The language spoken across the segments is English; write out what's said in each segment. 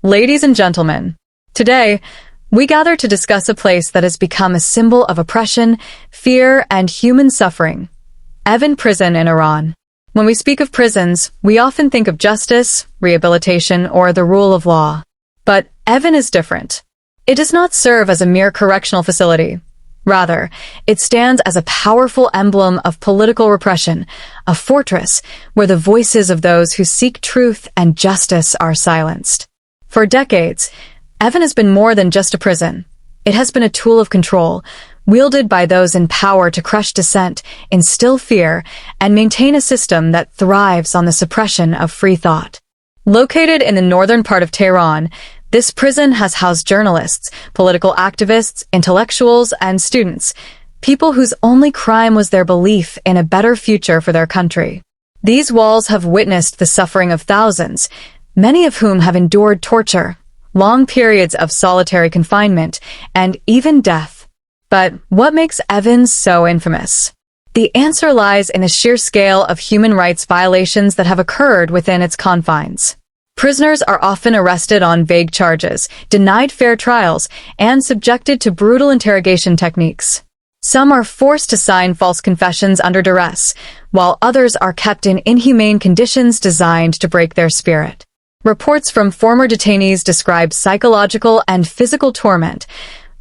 Ladies and gentlemen, today we gather to discuss a place that has become a symbol of oppression, fear, and human suffering. Evin Prison in Iran. When we speak of prisons, we often think of justice, rehabilitation, or the rule of law. But Evin is different. It does not serve as a mere correctional facility. Rather, it stands as a powerful emblem of political repression, a fortress where the voices of those who seek truth and justice are silenced. For decades, Evin has been more than just a prison. It has been a tool of control, wielded by those in power to crush dissent, instill fear, and maintain a system that thrives on the suppression of free thought. Located in the northern part of Tehran, this prison has housed journalists, political activists, intellectuals, and students, people whose only crime was their belief in a better future for their country. These walls have witnessed the suffering of thousands, many of whom have endured torture, long periods of solitary confinement, and even death. But what makes Evin so infamous? The answer lies in the sheer scale of human rights violations that have occurred within its confines. Prisoners are often arrested on vague charges, denied fair trials, and subjected to brutal interrogation techniques. Some are forced to sign false confessions under duress, while others are kept in inhumane conditions designed to break their spirit. Reports from former detainees describe psychological and physical torment,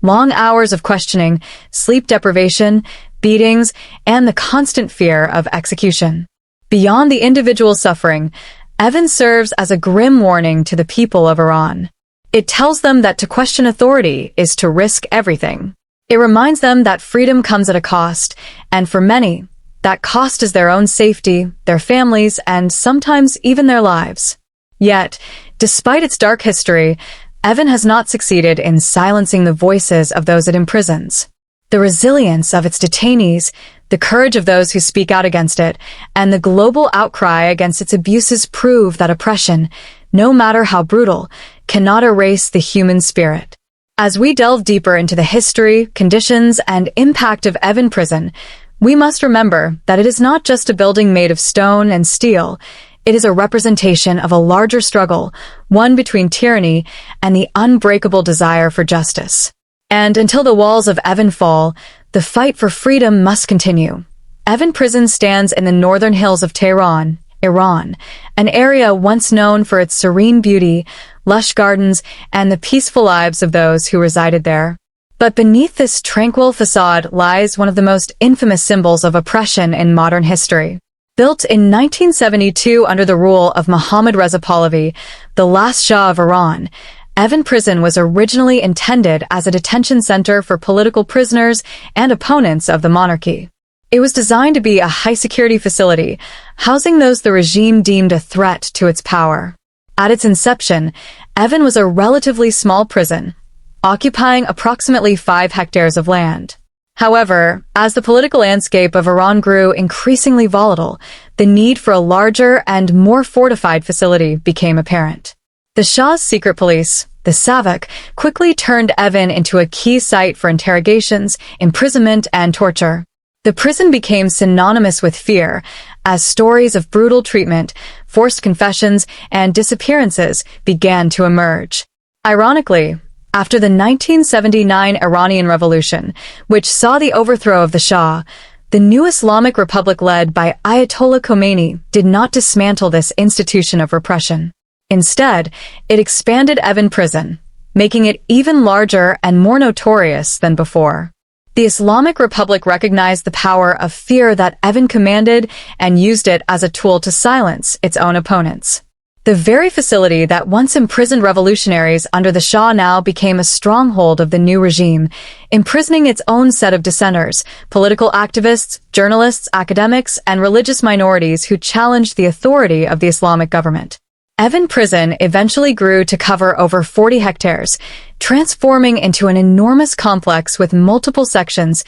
long hours of questioning, sleep deprivation, beatings, and the constant fear of execution. Beyond the individual suffering, Evin serves as a grim warning to the people of Iran. It tells them that to question authority is to risk everything. It reminds them that freedom comes at a cost, and for many, that cost is their own safety, their families, and sometimes even their lives. Yet, despite its dark history, Evin has not succeeded in silencing the voices of those it imprisons. The resilience of its detainees, the courage of those who speak out against it, and the global outcry against its abuses prove that oppression, no matter how brutal, cannot erase the human spirit. As we delve deeper into the history, conditions, and impact of Evin Prison, we must remember that it is not just a building made of stone and steel. It is a representation of a larger struggle, one between tyranny and the unbreakable desire for justice. And until the walls of Evin fall, the fight for freedom must continue. Evin Prison stands in the northern hills of Tehran, Iran, an area once known for its serene beauty, lush gardens, and the peaceful lives of those who resided there. But beneath this tranquil facade lies one of the most infamous symbols of oppression in modern history. Built in 1972 under the rule of Mohammad Reza Pahlavi, the last Shah of Iran, Evin Prison was originally intended as a detention center for political prisoners and opponents of the monarchy. It was designed to be a high-security facility, housing those the regime deemed a threat to its power. At its inception, Evin was a relatively small prison, occupying approximately 5 hectares of land. However, as the political landscape of Iran grew increasingly volatile, the need for a larger and more fortified facility became apparent. The Shah's secret police, the Savak, quickly turned Evin into a key site for interrogations, imprisonment, and torture. The prison became synonymous with fear, as stories of brutal treatment, forced confessions, and disappearances began to emerge. Ironically, after the 1979 Iranian Revolution, which saw the overthrow of the Shah, the new Islamic Republic led by Ayatollah Khomeini did not dismantle this institution of repression. Instead, it expanded Evin Prison, making it even larger and more notorious than before. The Islamic Republic recognized the power of fear that Evin commanded and used it as a tool to silence its own opponents. The very facility that once imprisoned revolutionaries under the Shah now became a stronghold of the new regime, imprisoning its own set of dissenters, political activists, journalists, academics, and religious minorities who challenged the authority of the Islamic government. Evin Prison eventually grew to cover over 40 hectares, transforming into an enormous complex with multiple sections,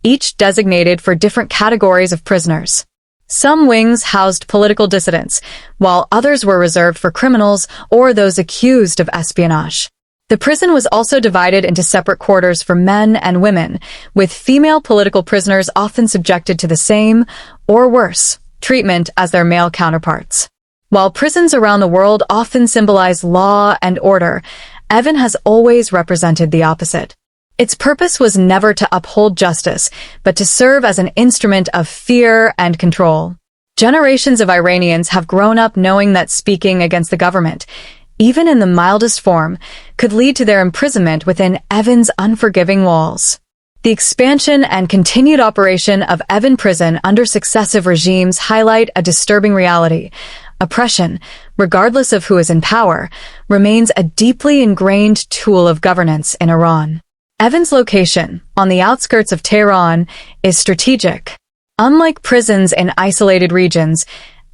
each designated for different categories of prisoners. Some wings housed political dissidents, while others were reserved for criminals or those accused of espionage. The prison was also divided into separate quarters for men and women, with female political prisoners often subjected to the same, or worse, treatment as their male counterparts. While prisons around the world often symbolize law and order, Evin has always represented the opposite. Its purpose was never to uphold justice, but to serve as an instrument of fear and control. Generations of Iranians have grown up knowing that speaking against the government, even in the mildest form, could lead to their imprisonment within Evin's unforgiving walls. The expansion and continued operation of Evin Prison under successive regimes highlight a disturbing reality. Oppression, regardless of who is in power, remains a deeply ingrained tool of governance in Iran. Evin's location, on the outskirts of Tehran, is strategic. Unlike prisons in isolated regions,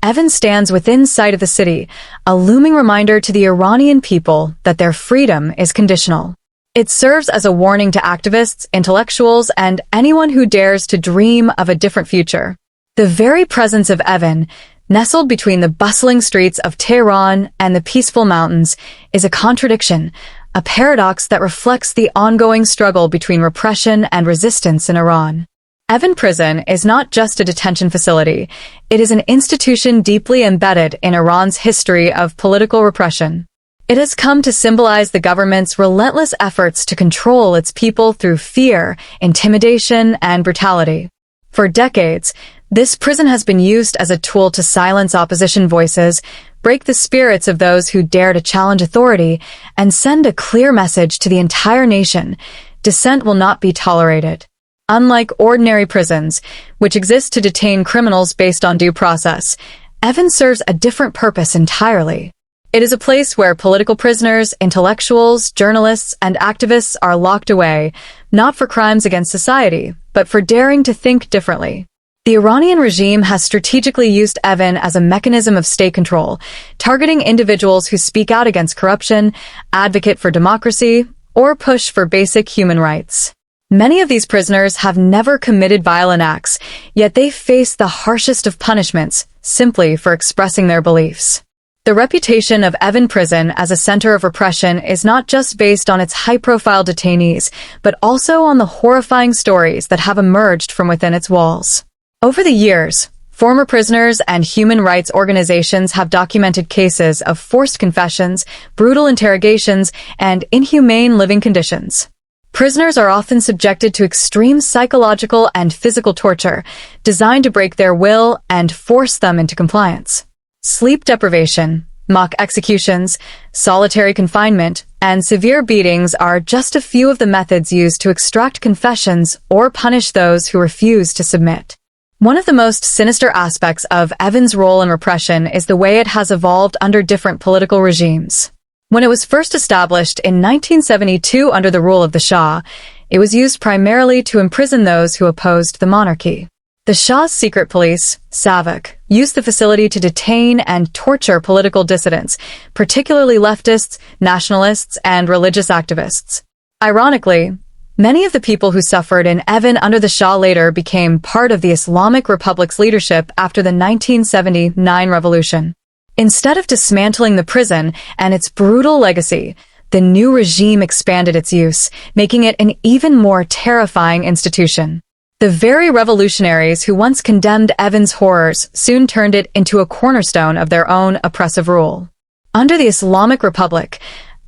Evin stands within sight of the city, a looming reminder to the Iranian people that their freedom is conditional. It serves as a warning to activists, intellectuals, and anyone who dares to dream of a different future. The very presence of Evin, nestled between the bustling streets of Tehran and the peaceful mountains, is a contradiction, a paradox that reflects the ongoing struggle between repression and resistance in Iran. Evin Prison is not just a detention facility, it is an institution deeply embedded in Iran's history of political repression. It has come to symbolize the government's relentless efforts to control its people through fear, intimidation, and brutality. For decades, this prison has been used as a tool to silence opposition voices, break the spirits of those who dare to challenge authority, and send a clear message to the entire nation: dissent will not be tolerated. Unlike ordinary prisons, which exist to detain criminals based on due process, Evin serves a different purpose entirely. It is a place where political prisoners, intellectuals, journalists, and activists are locked away, not for crimes against society, but for daring to think differently. The Iranian regime has strategically used Evin as a mechanism of state control, targeting individuals who speak out against corruption, advocate for democracy, or push for basic human rights. Many of these prisoners have never committed violent acts, yet they face the harshest of punishments simply for expressing their beliefs. The reputation of Evin Prison as a center of repression is not just based on its high-profile detainees, but also on the horrifying stories that have emerged from within its walls. Over the years, former prisoners and human rights organizations have documented cases of forced confessions, brutal interrogations, and inhumane living conditions. Prisoners are often subjected to extreme psychological and physical torture, designed to break their will and force them into compliance. Sleep deprivation, mock executions, solitary confinement, and severe beatings are just a few of the methods used to extract confessions or punish those who refuse to submit. One of the most sinister aspects of Evin's role in repression is the way it has evolved under different political regimes. When it was first established in 1972 under the rule of the Shah, it was used primarily to imprison those who opposed the monarchy. The Shah's secret police, SAVAK, used the facility to detain and torture political dissidents, particularly leftists, nationalists, and religious activists. Ironically, many of the people who suffered in Evin under the Shah later became part of the Islamic Republic's leadership after the 1979 revolution. Instead of dismantling the prison and its brutal legacy, the new regime expanded its use, making it an even more terrifying institution. The very revolutionaries who once condemned Evin's horrors soon turned it into a cornerstone of their own oppressive rule. Under the Islamic Republic,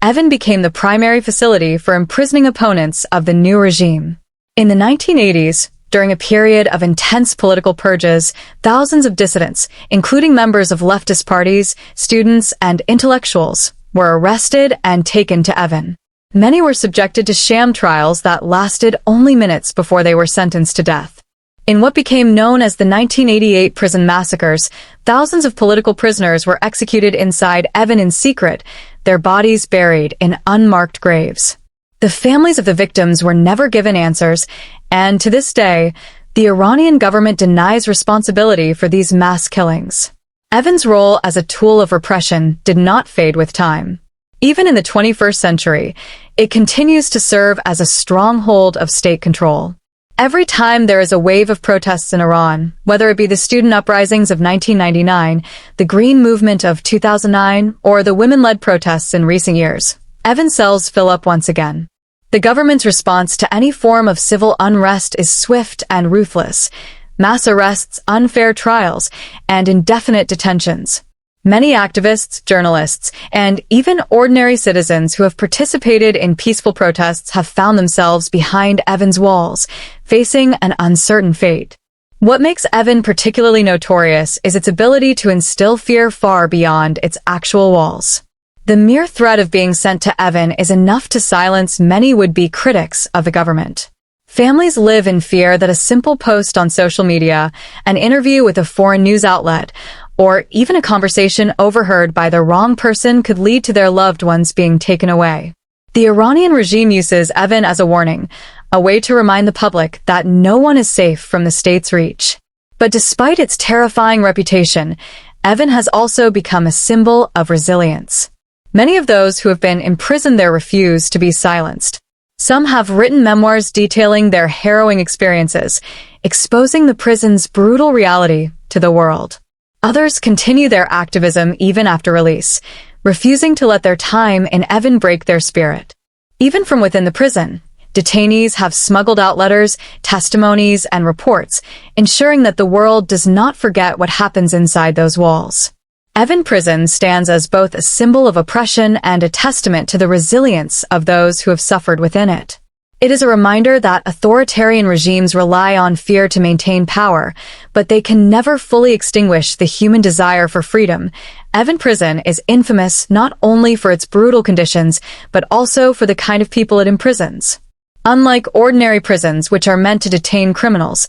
Evin became the primary facility for imprisoning opponents of the new regime. In the 1980s, during a period of intense political purges, thousands of dissidents, including members of leftist parties, students, and intellectuals, were arrested and taken to Evin. Many were subjected to sham trials that lasted only minutes before they were sentenced to death. In what became known as the 1988 prison massacres, thousands of political prisoners were executed inside Evin in secret, their bodies buried in unmarked graves. The families of the victims were never given answers, and to this day, the Iranian government denies responsibility for these mass killings. Evin's role as a tool of repression did not fade with time. Even in the 21st century, it continues to serve as a stronghold of state control. Every time there is a wave of protests in Iran, whether it be the student uprisings of 1999, the Green Movement of 2009, or the women-led protests in recent years, Evin cells fill up once again. The government's response to any form of civil unrest is swift and ruthless: mass arrests, unfair trials, and indefinite detentions. Many activists, journalists, and even ordinary citizens who have participated in peaceful protests have found themselves behind Evin's walls, facing an uncertain fate. What makes Evin particularly notorious is its ability to instill fear far beyond its actual walls. The mere threat of being sent to Evin is enough to silence many would-be critics of the government. Families live in fear that a simple post on social media, an interview with a foreign news outlet, or even a conversation overheard by the wrong person could lead to their loved ones being taken away. The Iranian regime uses Evin as a warning, a way to remind the public that no one is safe from the state's reach. But despite its terrifying reputation, Evin has also become a symbol of resilience. Many of those who have been imprisoned there refuse to be silenced. Some have written memoirs detailing their harrowing experiences, exposing the prison's brutal reality to the world. Others continue their activism even after release, refusing to let their time in Evin break their spirit. Even from within the prison, detainees have smuggled out letters, testimonies, and reports, ensuring that the world does not forget what happens inside those walls. Evin Prison stands as both a symbol of oppression and a testament to the resilience of those who have suffered within it. It is a reminder that authoritarian regimes rely on fear to maintain power, but they can never fully extinguish the human desire for freedom. Evin Prison is infamous not only for its brutal conditions, but also for the kind of people it imprisons. Unlike ordinary prisons, which are meant to detain criminals,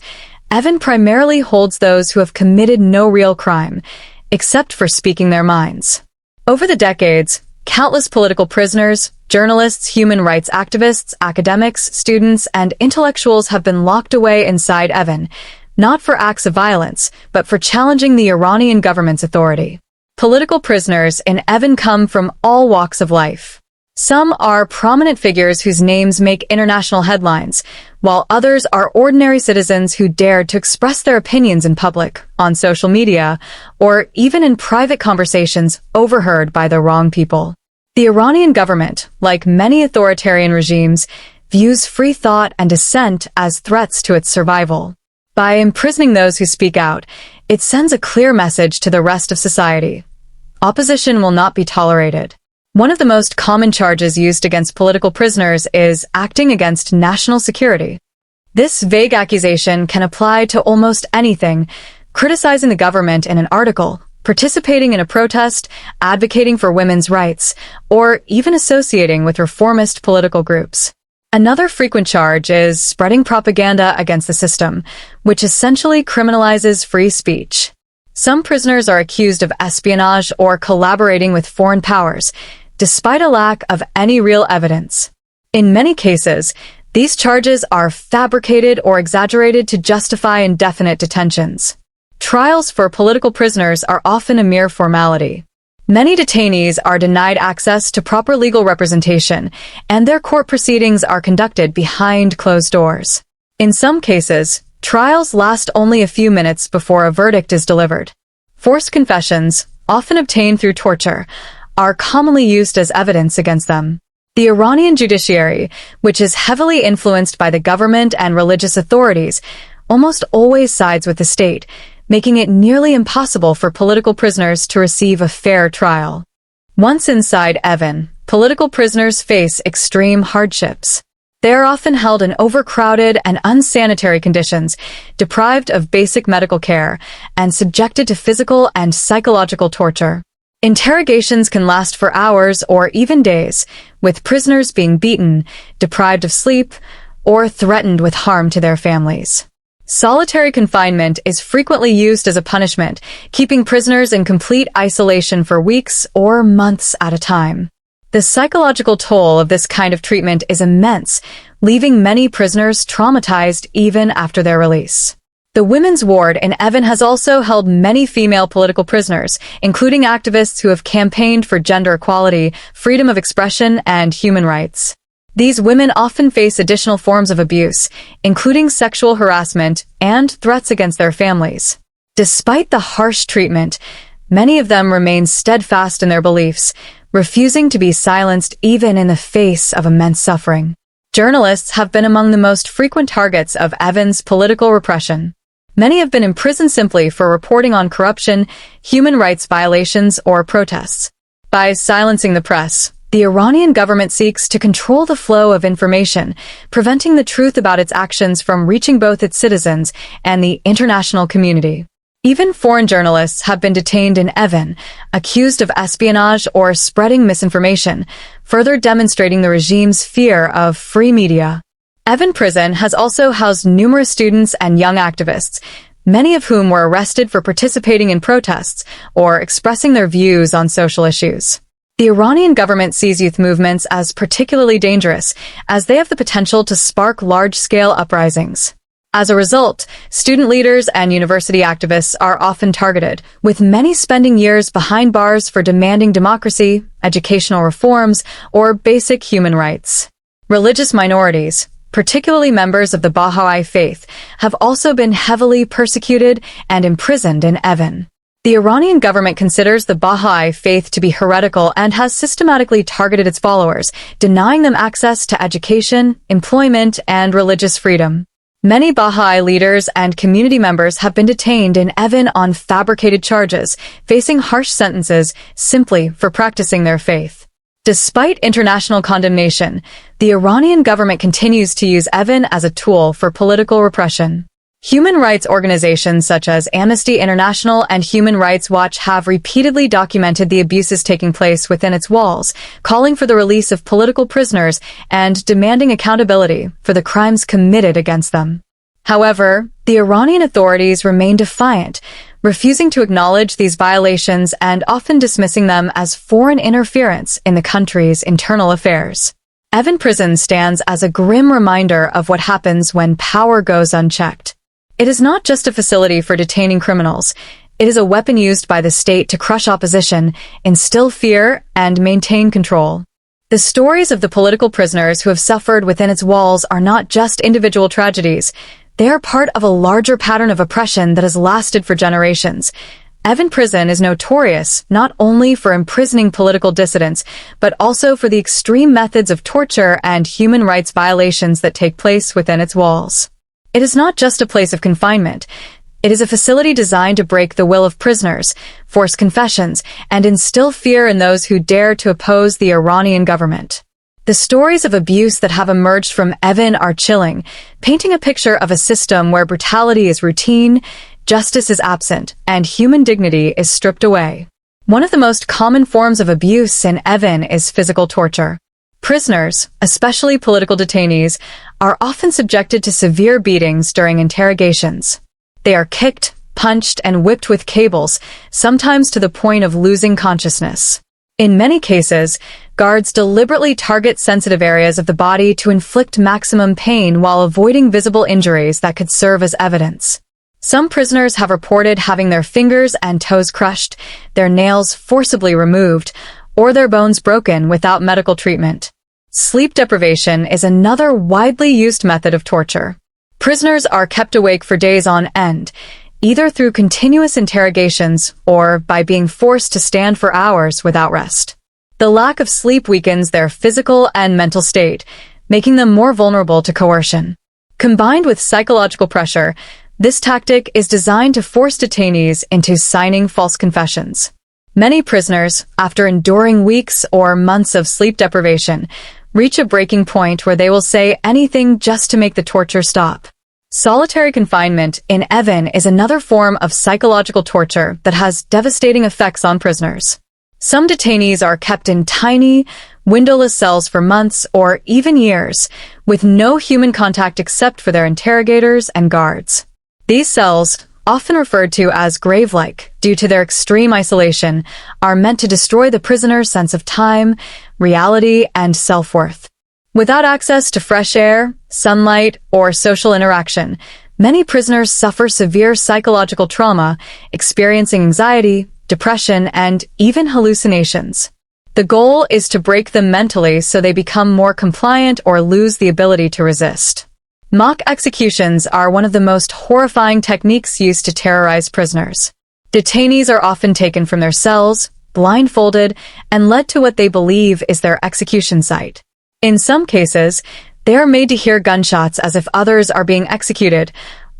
Evin primarily holds those who have committed no real crime, except for speaking their minds. Over the decades, countless political prisoners, journalists, human rights activists, academics, students, and intellectuals have been locked away inside Evin, not for acts of violence, but for challenging the Iranian government's authority. Political prisoners in Evin come from all walks of life. Some are prominent figures whose names make international headlines, while others are ordinary citizens who dared to express their opinions in public, on social media, or even in private conversations overheard by the wrong people. The Iranian government, like many authoritarian regimes, views free thought and dissent as threats to its survival. By imprisoning those who speak out, it sends a clear message to the rest of society. Opposition will not be tolerated. One of the most common charges used against political prisoners is acting against national security. This vague accusation can apply to almost anything: criticizing the government in an article, participating in a protest, advocating for women's rights, or even associating with reformist political groups. Another frequent charge is spreading propaganda against the system, which essentially criminalizes free speech. Some prisoners are accused of espionage or collaborating with foreign powers, despite a lack of any real evidence. In many cases, these charges are fabricated or exaggerated to justify indefinite detentions. Trials for political prisoners are often a mere formality. Many detainees are denied access to proper legal representation, and their court proceedings are conducted behind closed doors. In some cases, trials last only a few minutes before a verdict is delivered. Forced confessions, often obtained through torture, are commonly used as evidence against them. The Iranian judiciary, which is heavily influenced by the government and religious authorities, almost always sides with the state, making it nearly impossible for political prisoners to receive a fair trial. Once inside Evin, political prisoners face extreme hardships. They are often held in overcrowded and unsanitary conditions, deprived of basic medical care, and subjected to physical and psychological torture. Interrogations can last for hours or even days, with prisoners being beaten, deprived of sleep, or threatened with harm to their families. Solitary confinement is frequently used as a punishment, keeping prisoners in complete isolation for weeks or months at a time. The psychological toll of this kind of treatment is immense, leaving many prisoners traumatized even after their release. The women's ward in Evin has also held many female political prisoners, including activists who have campaigned for gender equality, freedom of expression, and human rights. These women often face additional forms of abuse, including sexual harassment and threats against their families. Despite the harsh treatment, many of them remain steadfast in their beliefs, refusing to be silenced even in the face of immense suffering. Journalists have been among the most frequent targets of Evin's political repression. Many have been imprisoned simply for reporting on corruption, human rights violations, or protests. By silencing the press, the Iranian government seeks to control the flow of information, preventing the truth about its actions from reaching both its citizens and the international community. Even foreign journalists have been detained in Evin, accused of espionage or spreading misinformation, further demonstrating the regime's fear of free media. Evin Prison has also housed numerous students and young activists, many of whom were arrested for participating in protests or expressing their views on social issues. The Iranian government sees youth movements as particularly dangerous, as they have the potential to spark large-scale uprisings. As a result, student leaders and university activists are often targeted, with many spending years behind bars for demanding democracy, educational reforms, or basic human rights. Religious minorities, particularly members of the Baha'i faith, have also been heavily persecuted and imprisoned in Evin. The Iranian government considers the Baha'i faith to be heretical and has systematically targeted its followers, denying them access to education, employment, and religious freedom. Many Baha'i leaders and community members have been detained in Evin on fabricated charges, facing harsh sentences simply for practicing their faith. Despite international condemnation, the Iranian government continues to use Evin as a tool for political repression. Human rights organizations such as Amnesty International and Human Rights Watch have repeatedly documented the abuses taking place within its walls, calling for the release of political prisoners and demanding accountability for the crimes committed against them. However, the Iranian authorities remain defiant, refusing to acknowledge these violations and often dismissing them as foreign interference in the country's internal affairs. Evin Prison stands as a grim reminder of what happens when power goes unchecked. It is not just a facility for detaining criminals. It is a weapon used by the state to crush opposition, instill fear, and maintain control. The stories of the political prisoners who have suffered within its walls are not just individual tragedies. They are part of a larger pattern of oppression that has lasted for generations. Evin Prison is notorious not only for imprisoning political dissidents, but also for the extreme methods of torture and human rights violations that take place within its walls. It is not just a place of confinement. It is a facility designed to break the will of prisoners, force confessions, and instill fear in those who dare to oppose the Iranian government. The stories of abuse that have emerged from Evin are chilling, painting a picture of a system where brutality is routine, justice is absent, and human dignity is stripped away. One of the most common forms of abuse in Evin is physical torture. Prisoners, especially political detainees, are often subjected to severe beatings during interrogations. They are kicked, punched, and whipped with cables, sometimes to the point of losing consciousness. In many cases, guards deliberately target sensitive areas of the body to inflict maximum pain while avoiding visible injuries that could serve as evidence. Some prisoners have reported having their fingers and toes crushed, their nails forcibly removed, or their bones broken without medical treatment. Sleep deprivation is another widely used method of torture. Prisoners are kept awake for days on end, either through continuous interrogations or by being forced to stand for hours without rest. The lack of sleep weakens their physical and mental state, making them more vulnerable to coercion. Combined with psychological pressure, this tactic is designed to force detainees into signing false confessions. Many prisoners, after enduring weeks or months of sleep deprivation, reach a breaking point where they will say anything just to make the torture stop. Solitary confinement in Evin is another form of psychological torture that has devastating effects on prisoners. Some detainees are kept in tiny, windowless cells for months or even years, with no human contact except for their interrogators and guards. These cells, often referred to as grave-like due to their extreme isolation, are meant to destroy the prisoner's sense of time, reality, and self-worth. Without access to fresh air, sunlight, or social interaction, many prisoners suffer severe psychological trauma, experiencing anxiety, depression, and even hallucinations. The goal is to break them mentally so they become more compliant or lose the ability to resist. Mock executions are one of the most horrifying techniques used to terrorize prisoners. Detainees are often taken from their cells, blindfolded, and led to what they believe is their execution site. In some cases, they are made to hear gunshots as if others are being executed,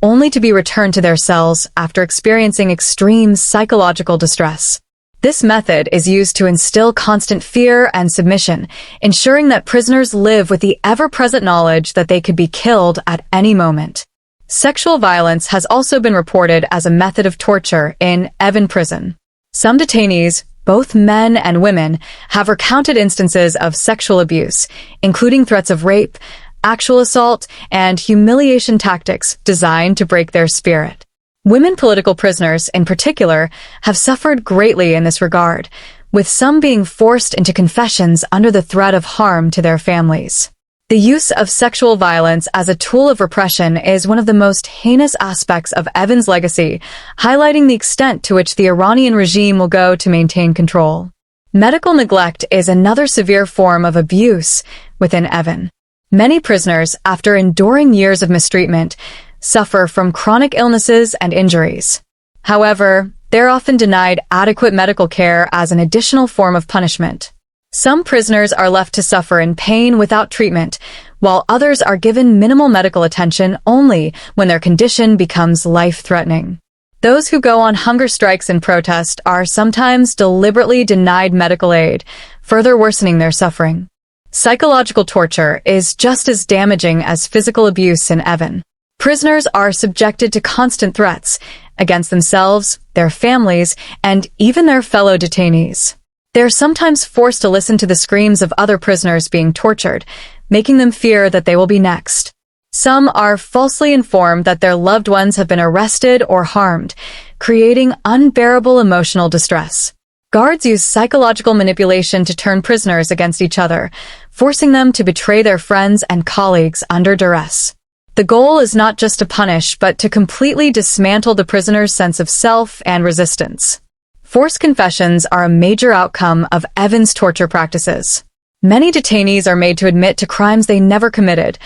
only to be returned to their cells after experiencing extreme psychological distress. This method is used to instill constant fear and submission, ensuring that prisoners live with the ever-present knowledge that they could be killed at any moment. Sexual violence has also been reported as a method of torture in Evin Prison. Some detainees, both men and women, have recounted instances of sexual abuse, including threats of rape, actual assault, and humiliation tactics designed to break their spirit. Women political prisoners, in particular, have suffered greatly in this regard, with some being forced into confessions under the threat of harm to their families. The use of sexual violence as a tool of repression is one of the most heinous aspects of Evin's legacy, highlighting the extent to which the Iranian regime will go to maintain control. Medical neglect is another severe form of abuse within Evin. Many prisoners, after enduring years of mistreatment, suffer from chronic illnesses and injuries. However, they're often denied adequate medical care as an additional form of punishment. Some prisoners are left to suffer in pain without treatment, while others are given minimal medical attention only when their condition becomes life-threatening. Those who go on hunger strikes in protest are sometimes deliberately denied medical aid, further worsening their suffering. Psychological torture is just as damaging as physical abuse in Evin. Prisoners are subjected to constant threats against themselves, their families, and even their fellow detainees. They're sometimes forced to listen to the screams of other prisoners being tortured, making them fear that they will be next. Some are falsely informed that their loved ones have been arrested or harmed, creating unbearable emotional distress. Guards use psychological manipulation to turn prisoners against each other, forcing them to betray their friends and colleagues under duress. The goal is not just to punish, but to completely dismantle the prisoner's sense of self and resistance. Forced confessions are a major outcome of Evin's torture practices. Many detainees are made to admit to crimes they never committed,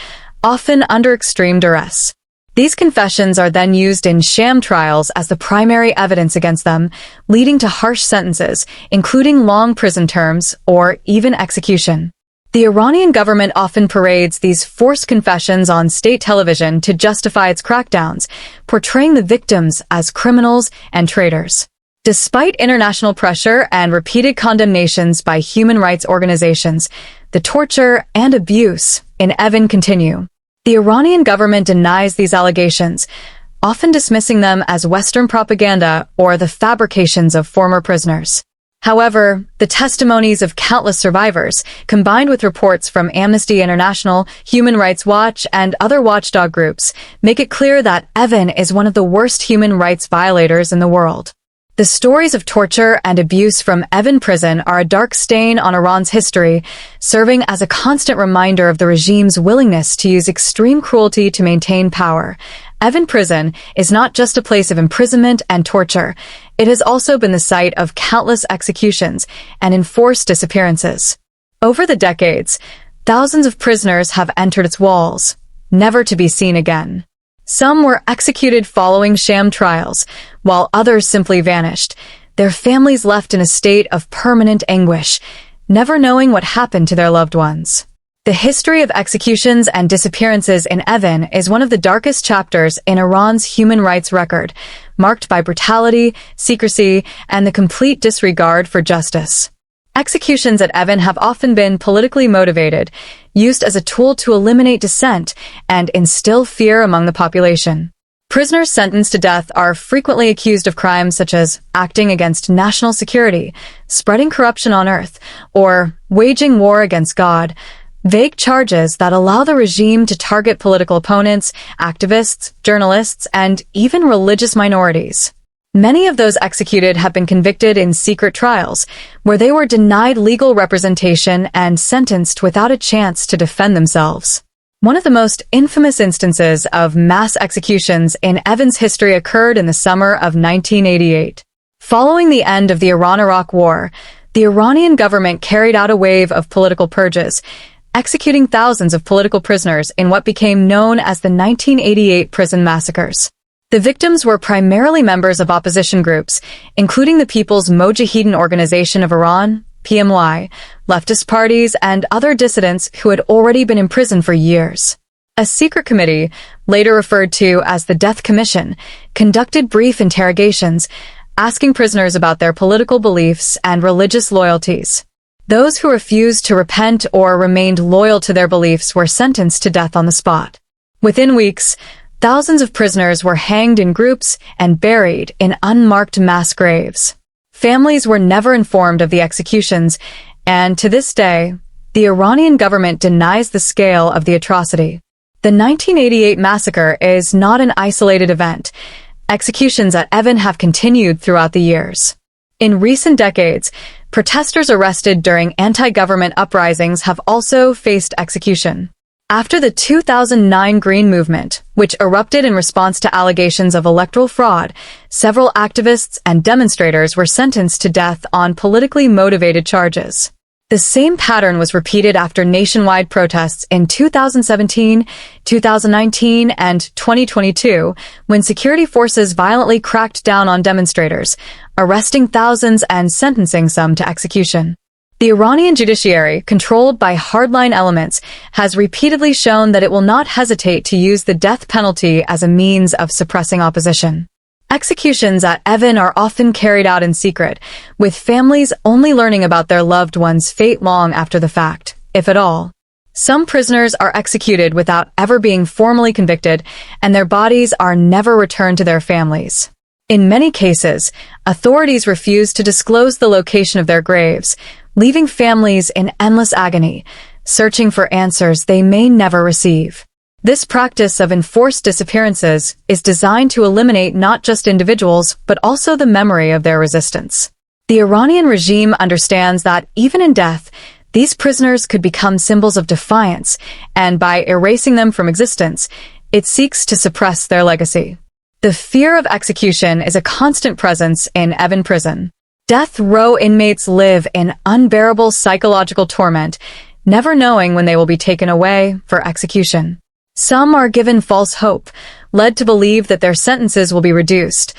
often under extreme duress. These confessions are then used in sham trials as the primary evidence against them, leading to harsh sentences, including long prison terms or even execution. The Iranian government often parades these forced confessions on state television to justify its crackdowns, portraying the victims as criminals and traitors. Despite international pressure and repeated condemnations by human rights organizations, the torture and abuse in Evin continue. The Iranian government denies these allegations, often dismissing them as Western propaganda or the fabrications of former prisoners. However, the testimonies of countless survivors, combined with reports from Amnesty International, Human Rights Watch, and other watchdog groups, make it clear that Evin is one of the worst human rights violators in the world. The stories of torture and abuse from Evin Prison are a dark stain on Iran's history, serving as a constant reminder of the regime's willingness to use extreme cruelty to maintain power. Evin Prison is not just a place of imprisonment and torture. It has also been the site of countless executions and enforced disappearances. Over the decades, thousands of prisoners have entered its walls, never to be seen again. Some were executed following sham trials, while others simply vanished, their families left in a state of permanent anguish, never knowing what happened to their loved ones. The history of executions and disappearances in Evin is one of the darkest chapters in Iran's human rights record, marked by brutality, secrecy, and the complete disregard for justice. Executions at Evin have often been politically motivated, used as a tool to eliminate dissent and instill fear among the population. Prisoners sentenced to death are frequently accused of crimes such as acting against national security, spreading corruption on earth, or waging war against God, vague charges that allow the regime to target political opponents, activists, journalists, and even religious minorities. Many of those executed have been convicted in secret trials, where they were denied legal representation and sentenced without a chance to defend themselves. One of the most infamous instances of mass executions in Evin's history occurred in the summer of 1988. Following the end of the Iran-Iraq War, the Iranian government carried out a wave of political purges, executing thousands of political prisoners in what became known as the 1988 prison massacres. The victims were primarily members of opposition groups, including the People's Mojahedin Organization of Iran, PMY, leftist parties, and other dissidents who had already been imprisoned for years. A secret committee, later referred to as the Death Commission, conducted brief interrogations, asking prisoners about their political beliefs and religious loyalties. Those who refused to repent or remained loyal to their beliefs were sentenced to death on the spot. Within weeks, thousands of prisoners were hanged in groups and buried in unmarked mass graves. Families were never informed of the executions, and to this day, the Iranian government denies the scale of the atrocity. The 1988 massacre is not an isolated event. Executions at Evin have continued throughout the years. In recent decades, protesters arrested during anti-government uprisings have also faced execution. After the 2009 Green Movement, which erupted in response to allegations of electoral fraud, several activists and demonstrators were sentenced to death on politically motivated charges. The same pattern was repeated after nationwide protests in 2017, 2019, and 2022, when security forces violently cracked down on demonstrators, arresting thousands and sentencing some to execution. The Iranian judiciary, controlled by hardline elements, has repeatedly shown that it will not hesitate to use the death penalty as a means of suppressing opposition. Executions at Evin are often carried out in secret, with families only learning about their loved one's fate long after the fact, if at all. Some prisoners are executed without ever being formally convicted, and their bodies are never returned to their families. In many cases, authorities refuse to disclose the location of their graves, leaving families in endless agony, searching for answers they may never receive. This practice of enforced disappearances is designed to eliminate not just individuals, but also the memory of their resistance. The Iranian regime understands that, even in death, these prisoners could become symbols of defiance, and by erasing them from existence, it seeks to suppress their legacy. The fear of execution is a constant presence in Evin Prison. Death row inmates live in unbearable psychological torment, never knowing when they will be taken away for execution. Some are given false hope, led to believe that their sentences will be reduced,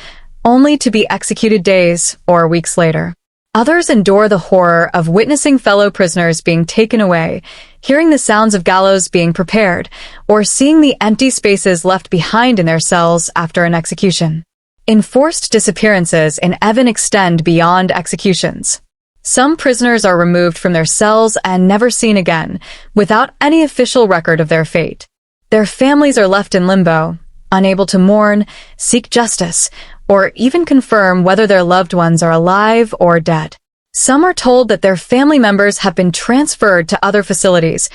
only to be executed days or weeks later. Others endure the horror of witnessing fellow prisoners being taken away, hearing the sounds of gallows being prepared, or seeing the empty spaces left behind in their cells after an execution. Enforced disappearances in Evin extend beyond executions. Some prisoners are removed from their cells and never seen again, without any official record of their fate. Their families are left in limbo, unable to mourn, seek justice, or even confirm whether their loved ones are alive or dead. Some are told that their family members have been transferred to other facilities,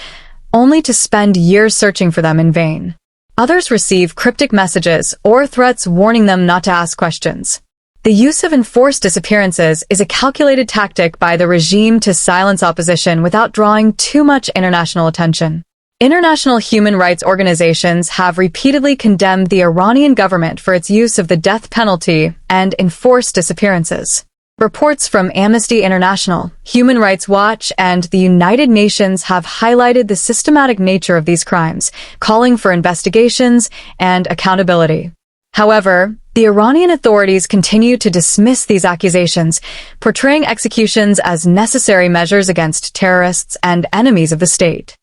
only to spend years searching for them in vain. Others receive cryptic messages or threats warning them not to ask questions. The use of enforced disappearances is a calculated tactic by the regime to silence opposition without drawing too much international attention. International human rights organizations have repeatedly condemned the Iranian government for its use of the death penalty and enforced disappearances. Reports from Amnesty International, Human Rights Watch, and the United Nations have highlighted the systematic nature of these crimes, calling for investigations and accountability. However, the Iranian authorities continue to dismiss these accusations, portraying executions as necessary measures against terrorists and enemies of the state.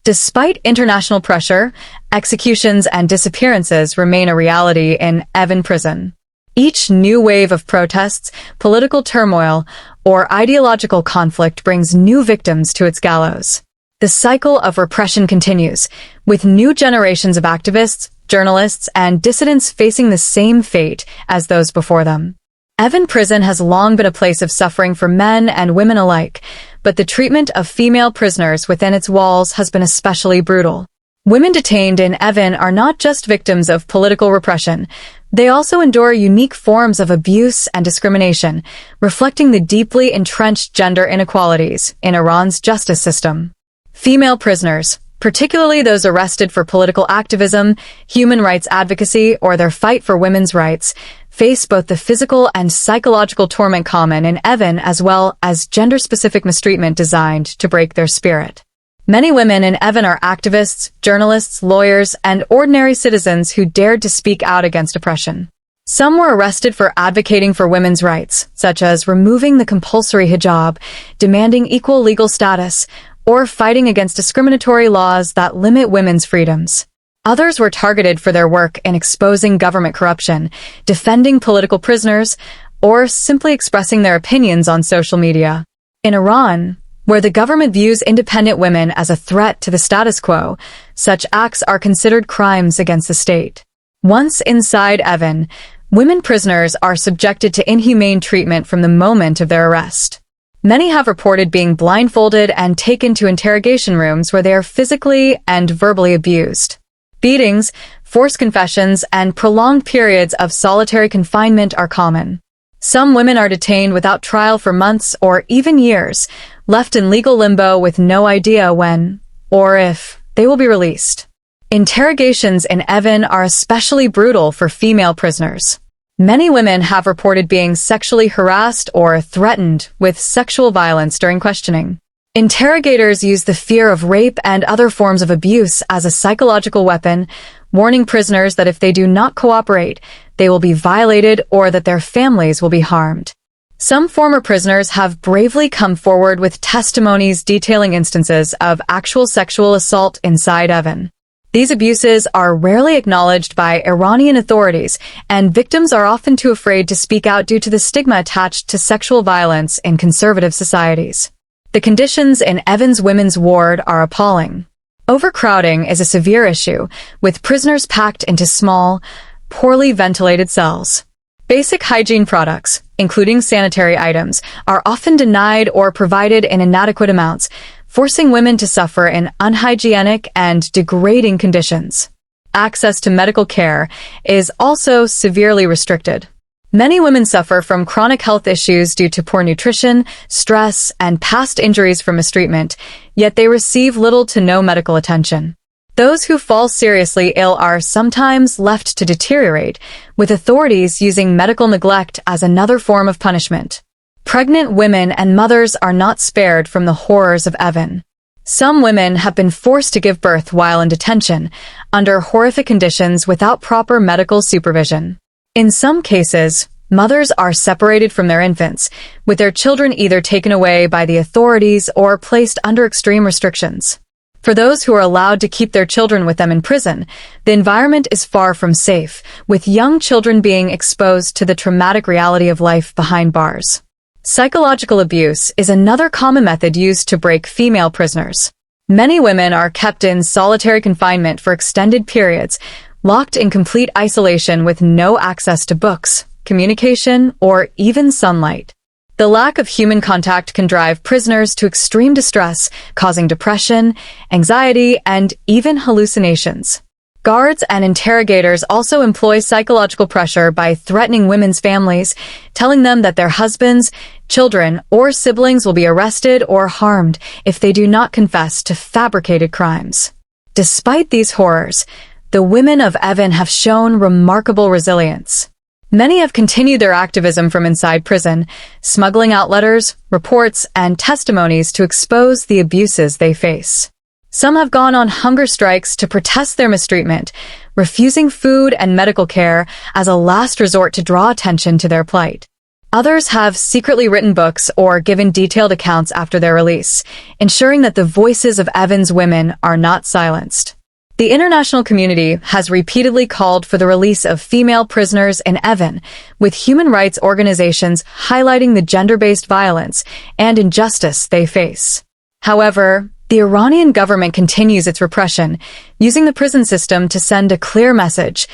Despite international pressure, executions and disappearances remain a reality in Evin Prison. Each new wave of protests, political turmoil, or ideological conflict brings new victims to its gallows. The cycle of repression continues, with new generations of activists, journalists, and dissidents facing the same fate as those before them. Evin Prison has long been a place of suffering for men and women alike, but the treatment of female prisoners within its walls has been especially brutal. Women detained in Evin are not just victims of political repression, they also endure unique forms of abuse and discrimination, reflecting the deeply entrenched gender inequalities in Iran's justice system. Female prisoners, particularly those arrested for political activism, human rights advocacy, or their fight for women's rights, face both the physical and psychological torment common in Evin as well as gender-specific mistreatment designed to break their spirit. Many women in Evin are activists, journalists, lawyers, and ordinary citizens who dared to speak out against oppression. Some were arrested for advocating for women's rights, such as removing the compulsory hijab, demanding equal legal status, or fighting against discriminatory laws that limit women's freedoms. Others were targeted for their work in exposing government corruption, defending political prisoners, or simply expressing their opinions on social media. In Iran, where the government views independent women as a threat to the status quo, such acts are considered crimes against the state. Once inside Evin, women prisoners are subjected to inhumane treatment from the moment of their arrest. Many have reported being blindfolded and taken to interrogation rooms where they are physically and verbally abused. Beatings, forced confessions, and prolonged periods of solitary confinement are common. Some women are detained without trial for months or even years, left in legal limbo with no idea when, or if, they will be released. Interrogations in Evin are especially brutal for female prisoners. Many women have reported being sexually harassed or threatened with sexual violence during questioning. Interrogators use the fear of rape and other forms of abuse as a psychological weapon, warning prisoners that if they do not cooperate, they will be violated or that their families will be harmed. Some former prisoners have bravely come forward with testimonies detailing instances of actual sexual assault inside Evin. These abuses are rarely acknowledged by Iranian authorities, and victims are often too afraid to speak out due to the stigma attached to sexual violence in conservative societies. The conditions in Evin's women's ward are appalling. Overcrowding is a severe issue, with prisoners packed into small, poorly ventilated cells. Basic hygiene products, including sanitary items, are often denied or provided in inadequate amounts, forcing women to suffer in unhygienic and degrading conditions. Access to medical care is also severely restricted. Many women suffer from chronic health issues due to poor nutrition, stress, and past injuries from mistreatment, yet they receive little to no medical attention. Those who fall seriously ill are sometimes left to deteriorate, with authorities using medical neglect as another form of punishment. Pregnant women and mothers are not spared from the horrors of Evin. Some women have been forced to give birth while in detention, under horrific conditions without proper medical supervision. In some cases, mothers are separated from their infants, with their children either taken away by the authorities or placed under extreme restrictions. For those who are allowed to keep their children with them in prison, the environment is far from safe, with young children being exposed to the traumatic reality of life behind bars. Psychological abuse is another common method used to break female prisoners. Many women are kept in solitary confinement for extended periods, locked in complete isolation with no access to books, communication, or even sunlight. The lack of human contact can drive prisoners to extreme distress, causing depression, anxiety, and even hallucinations. Guards and interrogators also employ psychological pressure by threatening women's families, telling them that their husbands, children, or siblings will be arrested or harmed if they do not confess to fabricated crimes. Despite these horrors, the women of Evin have shown remarkable resilience. Many have continued their activism from inside prison, smuggling out letters, reports, and testimonies to expose the abuses they face. Some have gone on hunger strikes to protest their mistreatment, refusing food and medical care as a last resort to draw attention to their plight. Others have secretly written books or given detailed accounts after their release, ensuring that the voices of Evin's women are not silenced. The international community has repeatedly called for the release of female prisoners in Evin, with human rights organizations highlighting the gender-based violence and injustice they face. However, the Iranian government continues its repression, using the prison system to send a clear message: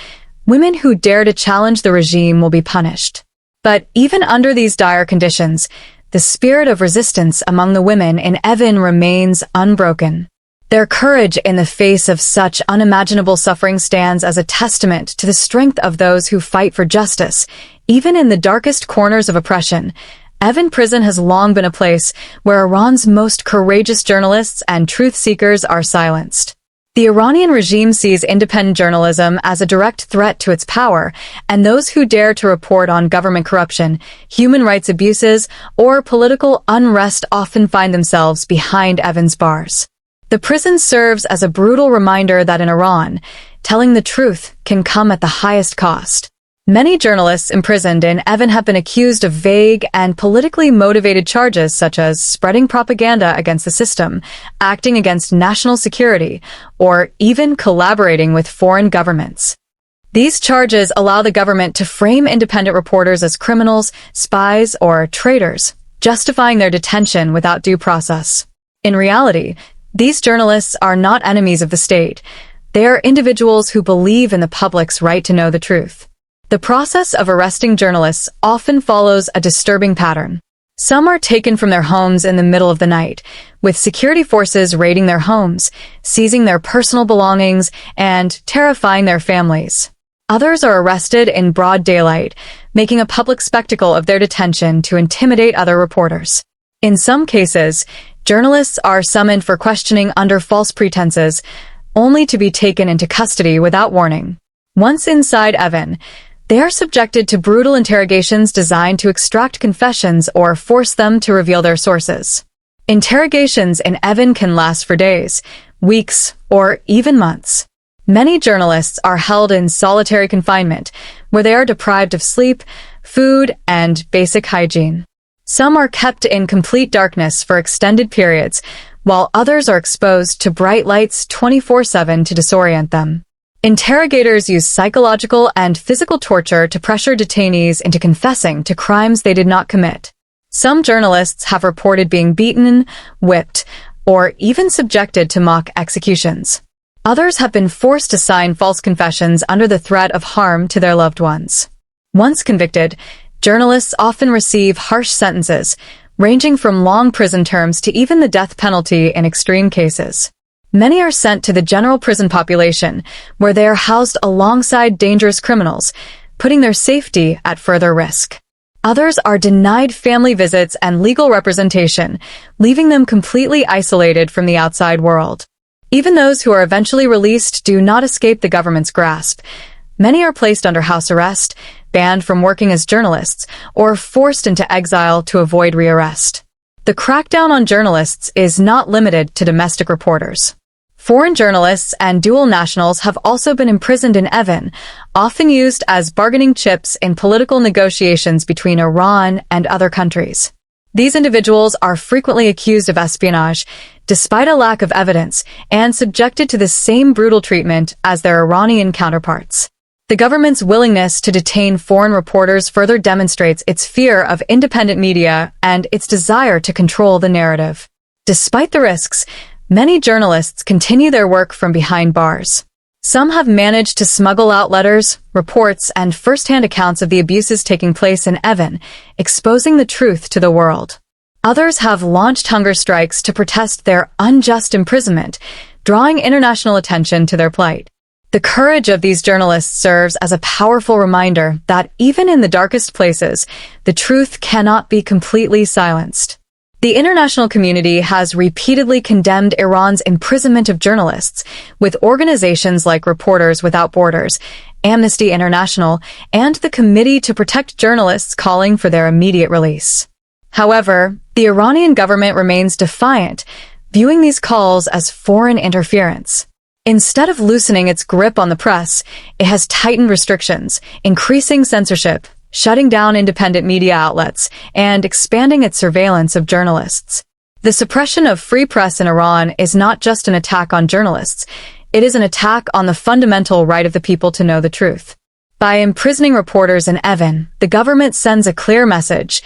women who dare to challenge the regime will be punished. But even under these dire conditions, the spirit of resistance among the women in Evin remains unbroken. Their courage in the face of such unimaginable suffering stands as a testament to the strength of those who fight for justice. Even in the darkest corners of oppression, Evin Prison has long been a place where Iran's most courageous journalists and truth-seekers are silenced. The Iranian regime sees independent journalism as a direct threat to its power, and those who dare to report on government corruption, human rights abuses, or political unrest often find themselves behind Evin's bars. The prison serves as a brutal reminder that in Iran, telling the truth can come at the highest cost. Many journalists imprisoned in Evin have been accused of vague and politically motivated charges such as spreading propaganda against the system, acting against national security, or even collaborating with foreign governments. These charges allow the government to frame independent reporters as criminals, spies, or traitors, justifying their detention without due process. In reality, these journalists are not enemies of the state. They are individuals who believe in the public's right to know the truth. The process of arresting journalists often follows a disturbing pattern. Some are taken from their homes in the middle of the night, with security forces raiding their homes, seizing their personal belongings, and terrifying their families. Others are arrested in broad daylight, making a public spectacle of their detention to intimidate other reporters. In some cases, journalists are summoned for questioning under false pretenses, only to be taken into custody without warning. Once inside Evin, they are subjected to brutal interrogations designed to extract confessions or force them to reveal their sources. Interrogations in Evin can last for days, weeks, or even months. Many journalists are held in solitary confinement, where they are deprived of sleep, food, and basic hygiene. Some are kept in complete darkness for extended periods, while others are exposed to bright lights 24/7 to disorient them. Interrogators use psychological and physical torture to pressure detainees into confessing to crimes they did not commit. Some journalists have reported being beaten, whipped, or even subjected to mock executions. Others have been forced to sign false confessions under the threat of harm to their loved ones. Once convicted, journalists often receive harsh sentences, ranging from long prison terms to even the death penalty in extreme cases. Many are sent to the general prison population, where they are housed alongside dangerous criminals, putting their safety at further risk. Others are denied family visits and legal representation, leaving them completely isolated from the outside world. Even those who are eventually released do not escape the government's grasp. Many are placed under house arrest, banned from working as journalists, or forced into exile to avoid rearrest. The crackdown on journalists is not limited to domestic reporters. Foreign journalists and dual nationals have also been imprisoned in Evin, often used as bargaining chips in political negotiations between Iran and other countries. These individuals are frequently accused of espionage, despite a lack of evidence, and subjected to the same brutal treatment as their Iranian counterparts. The government's willingness to detain foreign reporters further demonstrates its fear of independent media and its desire to control the narrative. Despite the risks, many journalists continue their work from behind bars. Some have managed to smuggle out letters, reports, and first-hand accounts of the abuses taking place in Evin, exposing the truth to the world. Others have launched hunger strikes to protest their unjust imprisonment, drawing international attention to their plight. The courage of these journalists serves as a powerful reminder that even in the darkest places, the truth cannot be completely silenced. The international community has repeatedly condemned Iran's imprisonment of journalists, with organizations like Reporters Without Borders, Amnesty International, and the Committee to Protect Journalists calling for their immediate release. However, the Iranian government remains defiant, viewing these calls as foreign interference. Instead of loosening its grip on the press, it has tightened restrictions, increasing censorship, shutting down independent media outlets, and expanding its surveillance of journalists. The suppression of free press in Iran is not just an attack on journalists, it is an attack on the fundamental right of the people to know the truth. By imprisoning reporters in Evin, the government sends a clear message: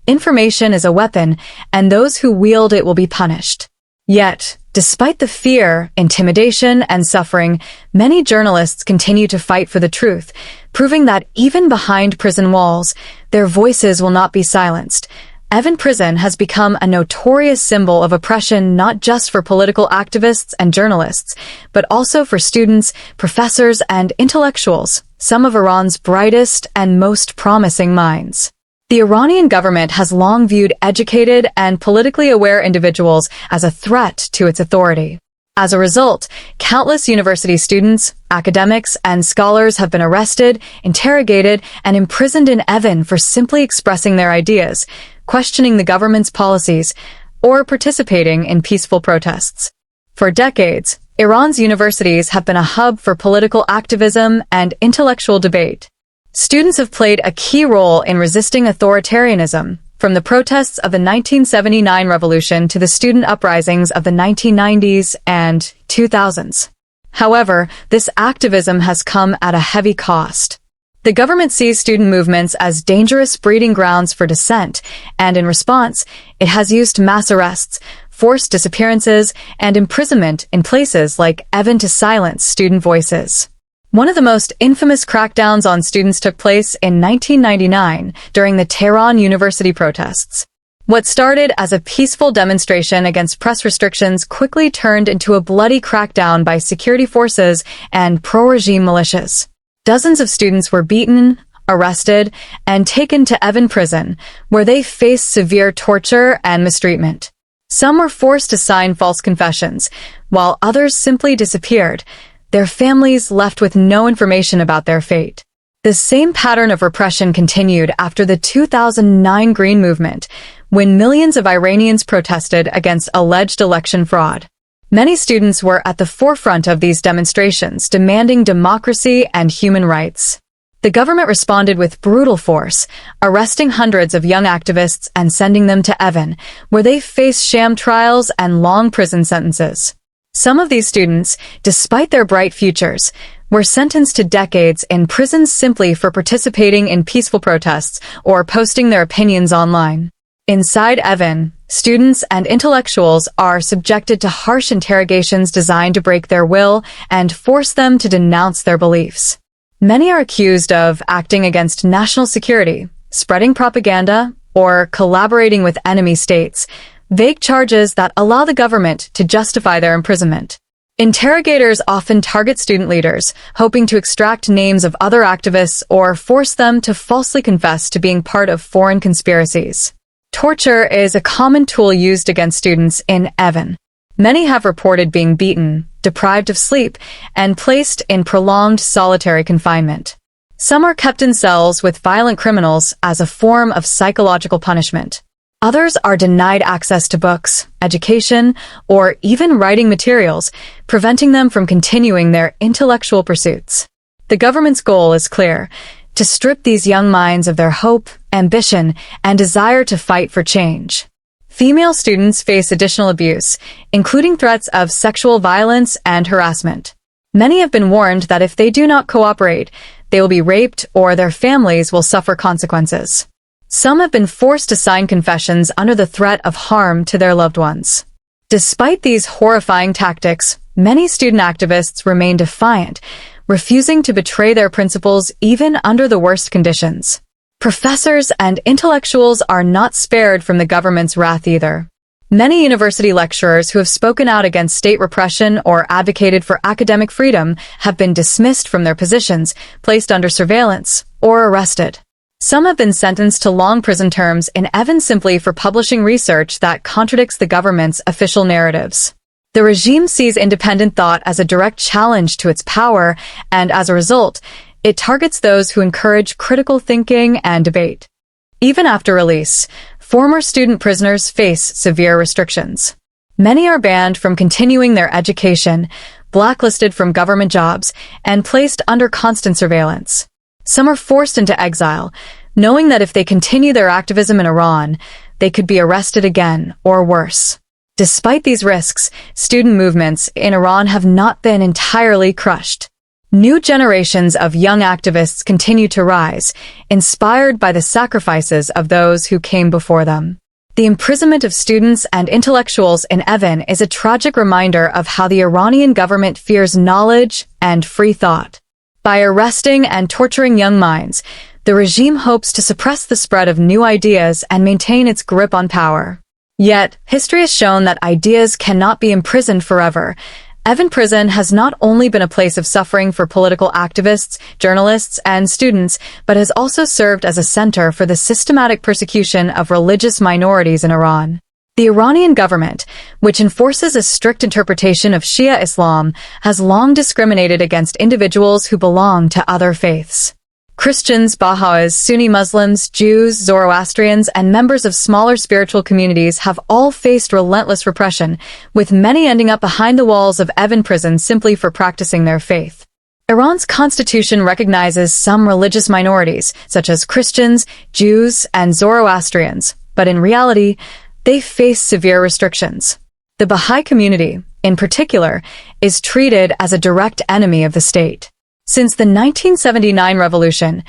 information is a weapon, and those who wield it will be punished. Yet, despite the fear, intimidation, and suffering, many journalists continue to fight for the truth, proving that even behind prison walls, their voices will not be silenced. Evin Prison has become a notorious symbol of oppression not just for political activists and journalists, but also for students, professors, and intellectuals, some of Iran's brightest and most promising minds. The Iranian government has long viewed educated and politically aware individuals as a threat to its authority. As a result, countless university students, academics, and scholars have been arrested, interrogated, and imprisoned in Evin for simply expressing their ideas, questioning the government's policies, or participating in peaceful protests. For decades, Iran's universities have been a hub for political activism and intellectual debate. Students have played a key role in resisting authoritarianism, from the protests of the 1979 revolution to the student uprisings of the 1990s and 2000s. However, this activism has come at a heavy cost. The government sees student movements as dangerous breeding grounds for dissent, and in response, it has used mass arrests, forced disappearances, and imprisonment in places like Evin to silence student voices. One of the most infamous crackdowns on students took place in 1999 during the Tehran University protests. What started as a peaceful demonstration against press restrictions quickly turned into a bloody crackdown by security forces and pro-regime militias. Dozens of students were beaten, arrested, and taken to Evin Prison, where they faced severe torture and mistreatment. Some were forced to sign false confessions, while others simply disappeared, their families left with no information about their fate. The same pattern of repression continued after the 2009 Green Movement, when millions of Iranians protested against alleged election fraud. Many students were at the forefront of these demonstrations, demanding democracy and human rights. The government responded with brutal force, arresting hundreds of young activists and sending them to Evin, where they faced sham trials and long prison sentences. Some of these students, despite their bright futures, were sentenced to decades in prison simply for participating in peaceful protests or posting their opinions online. Inside Evin, students and intellectuals are subjected to harsh interrogations designed to break their will and force them to denounce their beliefs. Many are accused of acting against national security, spreading propaganda, or collaborating with enemy states, vague charges that allow the government to justify their imprisonment. Interrogators often target student leaders, hoping to extract names of other activists or force them to falsely confess to being part of foreign conspiracies. Torture is a common tool used against students in Evin. Many have reported being beaten, deprived of sleep, and placed in prolonged solitary confinement. Some are kept in cells with violent criminals as a form of psychological punishment. Others are denied access to books, education, or even writing materials, preventing them from continuing their intellectual pursuits. The government's goal is clear: to strip these young minds of their hope, ambition, and desire to fight for change. Female students face additional abuse, including threats of sexual violence and harassment. Many have been warned that if they do not cooperate, they will be raped or their families will suffer consequences. Some have been forced to sign confessions under the threat of harm to their loved ones. Despite these horrifying tactics, many student activists remain defiant, refusing to betray their principles even under the worst conditions. Professors and intellectuals are not spared from the government's wrath either. Many university lecturers who have spoken out against state repression or advocated for academic freedom have been dismissed from their positions, placed under surveillance, or arrested. Some have been sentenced to long prison terms in Evin simply for publishing research that contradicts the government's official narratives. The regime sees independent thought as a direct challenge to its power, and as a result, it targets those who encourage critical thinking and debate. Even after release, former student prisoners face severe restrictions. Many are banned from continuing their education, blacklisted from government jobs, and placed under constant surveillance. Some are forced into exile, knowing that if they continue their activism in Iran, they could be arrested again, or worse. Despite these risks, student movements in Iran have not been entirely crushed. New generations of young activists continue to rise, inspired by the sacrifices of those who came before them. The imprisonment of students and intellectuals in Evin is a tragic reminder of how the Iranian government fears knowledge and free thought. By arresting and torturing young minds, the regime hopes to suppress the spread of new ideas and maintain its grip on power. Yet, history has shown that ideas cannot be imprisoned forever. Evin Prison has not only been a place of suffering for political activists, journalists, and students, but has also served as a center for the systematic persecution of religious minorities in Iran. The Iranian government, which enforces a strict interpretation of Shia Islam, has long discriminated against individuals who belong to other faiths. Christians, Baha'is, Sunni Muslims, Jews, Zoroastrians, and members of smaller spiritual communities have all faced relentless repression, with many ending up behind the walls of Evin Prison simply for practicing their faith. Iran's constitution recognizes some religious minorities, such as Christians, Jews, and Zoroastrians, but in reality, they face severe restrictions. The Baha'i community, in particular, is treated as a direct enemy of the state. Since the 1979 revolution,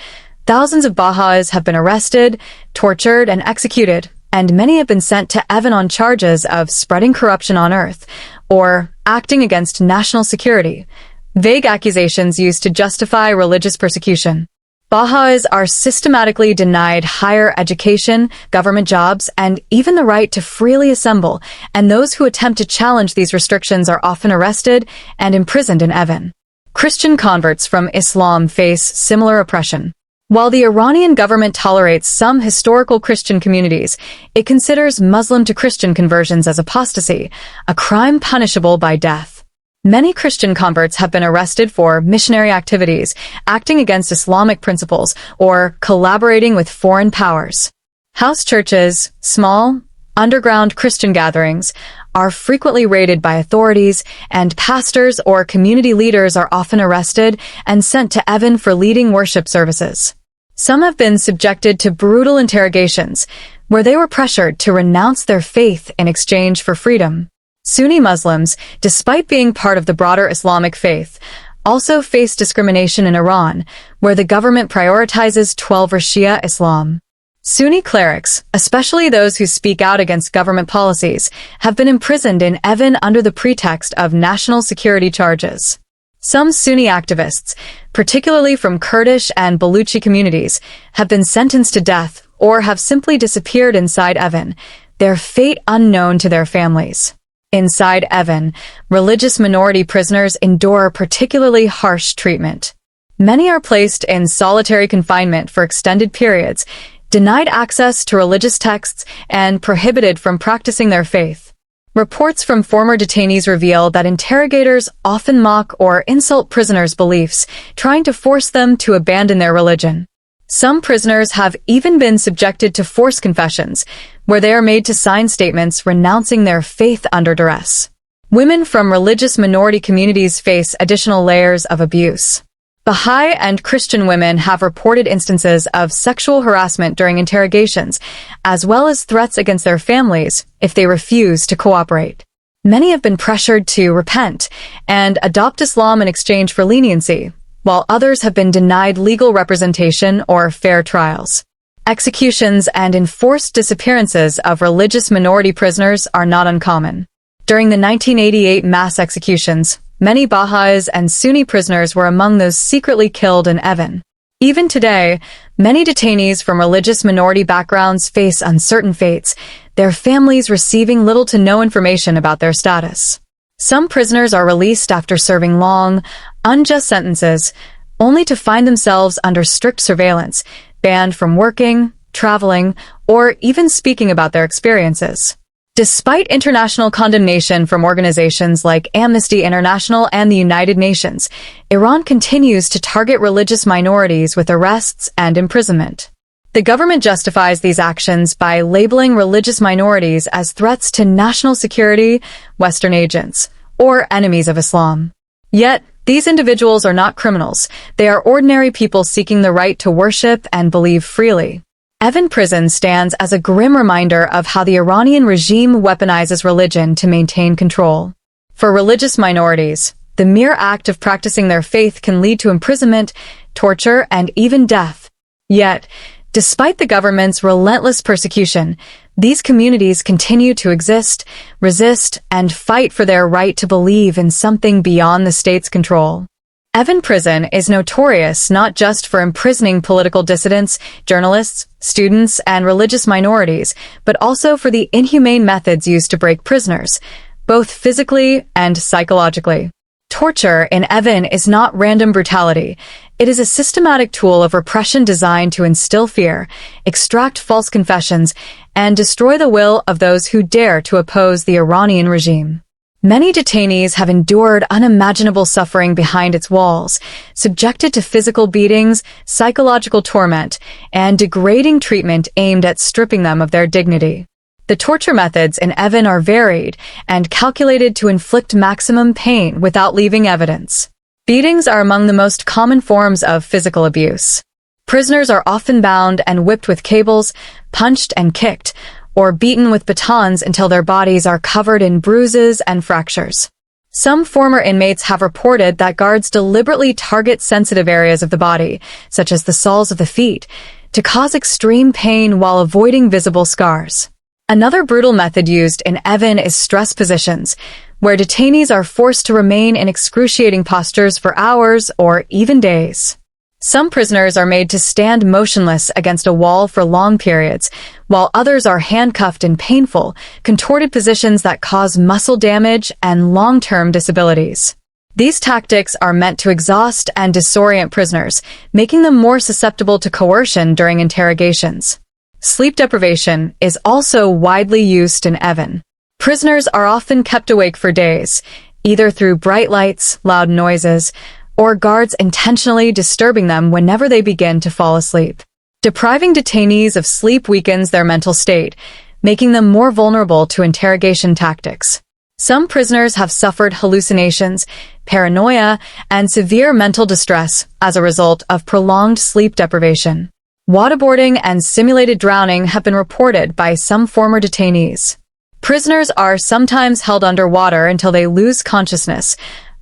thousands of Baha'is have been arrested, tortured, and executed, and many have been sent to Evin on charges of spreading corruption on earth or acting against national security, vague accusations used to justify religious persecution. Baha'is are systematically denied higher education, government jobs, and even the right to freely assemble, and those who attempt to challenge these restrictions are often arrested and imprisoned in Evin. Christian converts from Islam face similar oppression. While the Iranian government tolerates some historical Christian communities, it considers Muslim to Christian conversions as apostasy, a crime punishable by death. Many Christian converts have been arrested for missionary activities, acting against Islamic principles, or collaborating with foreign powers. House churches, small, underground Christian gatherings, are frequently raided by authorities, and pastors or community leaders are often arrested and sent to Evin for leading worship services. Some have been subjected to brutal interrogations, where they were pressured to renounce their faith in exchange for freedom. Sunni Muslims, despite being part of the broader Islamic faith, also face discrimination in Iran, where the government prioritizes 12 Shia Islam. Sunni clerics, especially those who speak out against government policies, have been imprisoned in Evin under the pretext of national security charges. Some Sunni activists, particularly from Kurdish and Baluchi communities, have been sentenced to death or have simply disappeared inside Evin, their fate unknown to their families. Inside Evin, religious minority prisoners endure particularly harsh treatment. Many are placed in solitary confinement for extended periods, denied access to religious texts, and prohibited from practicing their faith. Reports from former detainees reveal that interrogators often mock or insult prisoners' beliefs, trying to force them to abandon their religion. Some prisoners have even been subjected to forced confessions, where they are made to sign statements renouncing their faith under duress. Women from religious minority communities face additional layers of abuse. Baha'i and Christian women have reported instances of sexual harassment during interrogations, as well as threats against their families if they refuse to cooperate. Many have been pressured to repent and adopt Islam in exchange for leniency, while others have been denied legal representation or fair trials. Executions and enforced disappearances of religious minority prisoners are not uncommon. During the 1988 mass executions, many Baha'is and Sunni prisoners were among those secretly killed in Evin. Even today, many detainees from religious minority backgrounds face uncertain fates, their families receiving little to no information about their status. Some prisoners are released after serving long, unjust sentences, only to find themselves under strict surveillance, banned from working, traveling, or even speaking about their experiences. Despite international condemnation from organizations like Amnesty International and the United Nations, Iran continues to target religious minorities with arrests and imprisonment. The government justifies these actions by labeling religious minorities as threats to national security, Western agents, or enemies of Islam. Yet, these individuals are not criminals. They are ordinary people seeking the right to worship and believe freely. Evin Prison stands as a grim reminder of how the Iranian regime weaponizes religion to maintain control. For religious minorities, the mere act of practicing their faith can lead to imprisonment, torture, and even death. Yet, despite the government's relentless persecution, these communities continue to exist, resist, and fight for their right to believe in something beyond the state's control. Evin Prison is notorious not just for imprisoning political dissidents, journalists, students, and religious minorities, but also for the inhumane methods used to break prisoners, both physically and psychologically. Torture in Evin is not random brutality. It is a systematic tool of repression designed to instill fear, extract false confessions, and destroy the will of those who dare to oppose the Iranian regime. Many detainees have endured unimaginable suffering behind its walls, subjected to physical beatings, psychological torment, and degrading treatment aimed at stripping them of their dignity. The torture methods in Evin are varied and calculated to inflict maximum pain without leaving evidence. Beatings are among the most common forms of physical abuse. Prisoners are often bound and whipped with cables, punched and kicked, or beaten with batons until their bodies are covered in bruises and fractures. Some former inmates have reported that guards deliberately target sensitive areas of the body, such as the soles of the feet, to cause extreme pain while avoiding visible scars. Another brutal method used in Evin is stress positions, where detainees are forced to remain in excruciating postures for hours or even days. Some prisoners are made to stand motionless against a wall for long periods, while others are handcuffed in painful, contorted positions that cause muscle damage and long-term disabilities. These tactics are meant to exhaust and disorient prisoners, making them more susceptible to coercion during interrogations. Sleep deprivation is also widely used in Evin. Prisoners are often kept awake for days, either through bright lights, loud noises, or guards intentionally disturbing them whenever they begin to fall asleep. Depriving detainees of sleep weakens their mental state, making them more vulnerable to interrogation tactics. Some prisoners have suffered hallucinations, paranoia, and severe mental distress as a result of prolonged sleep deprivation. Waterboarding and simulated drowning have been reported by some former detainees. Prisoners are sometimes held underwater until they lose consciousness,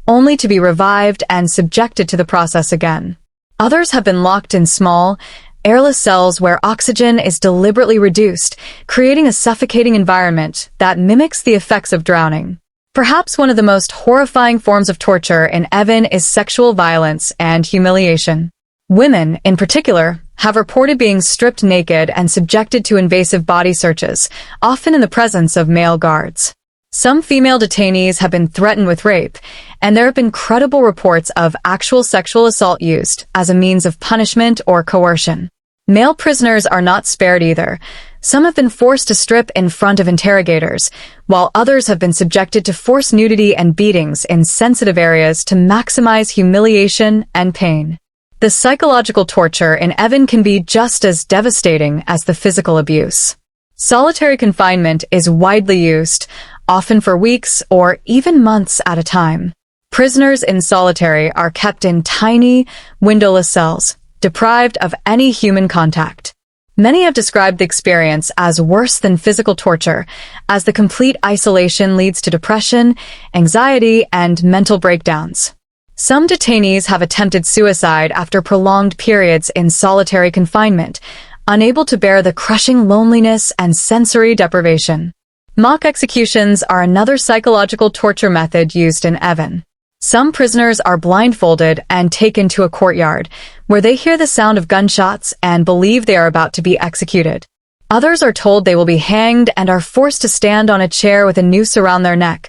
only to be revived and subjected to the process again. Others have been locked in small, airless cells where oxygen is deliberately reduced, creating a suffocating environment that mimics the effects of drowning. Perhaps one of the most horrifying forms of torture in Evin is sexual violence and humiliation. Women, in particular, have reported being stripped naked and subjected to invasive body searches, often in the presence of male guards. Some female detainees have been threatened with rape, and there have been credible reports of actual sexual assault used as a means of punishment or coercion. Male prisoners are not spared either. Some have been forced to strip in front of interrogators, while others have been subjected to forced nudity and beatings in sensitive areas to maximize humiliation and pain. The psychological torture in Evin can be just as devastating as the physical abuse. Solitary confinement is widely used, often for weeks or even months at a time. Prisoners in solitary are kept in tiny, windowless cells, deprived of any human contact. Many have described the experience as worse than physical torture, as the complete isolation leads to depression, anxiety, and mental breakdowns. Some detainees have attempted suicide after prolonged periods in solitary confinement, unable to bear the crushing loneliness and sensory deprivation. Mock executions are another psychological torture method used in Evin. Some prisoners are blindfolded and taken to a courtyard, where they hear the sound of gunshots and believe they are about to be executed. Others are told they will be hanged and are forced to stand on a chair with a noose around their neck,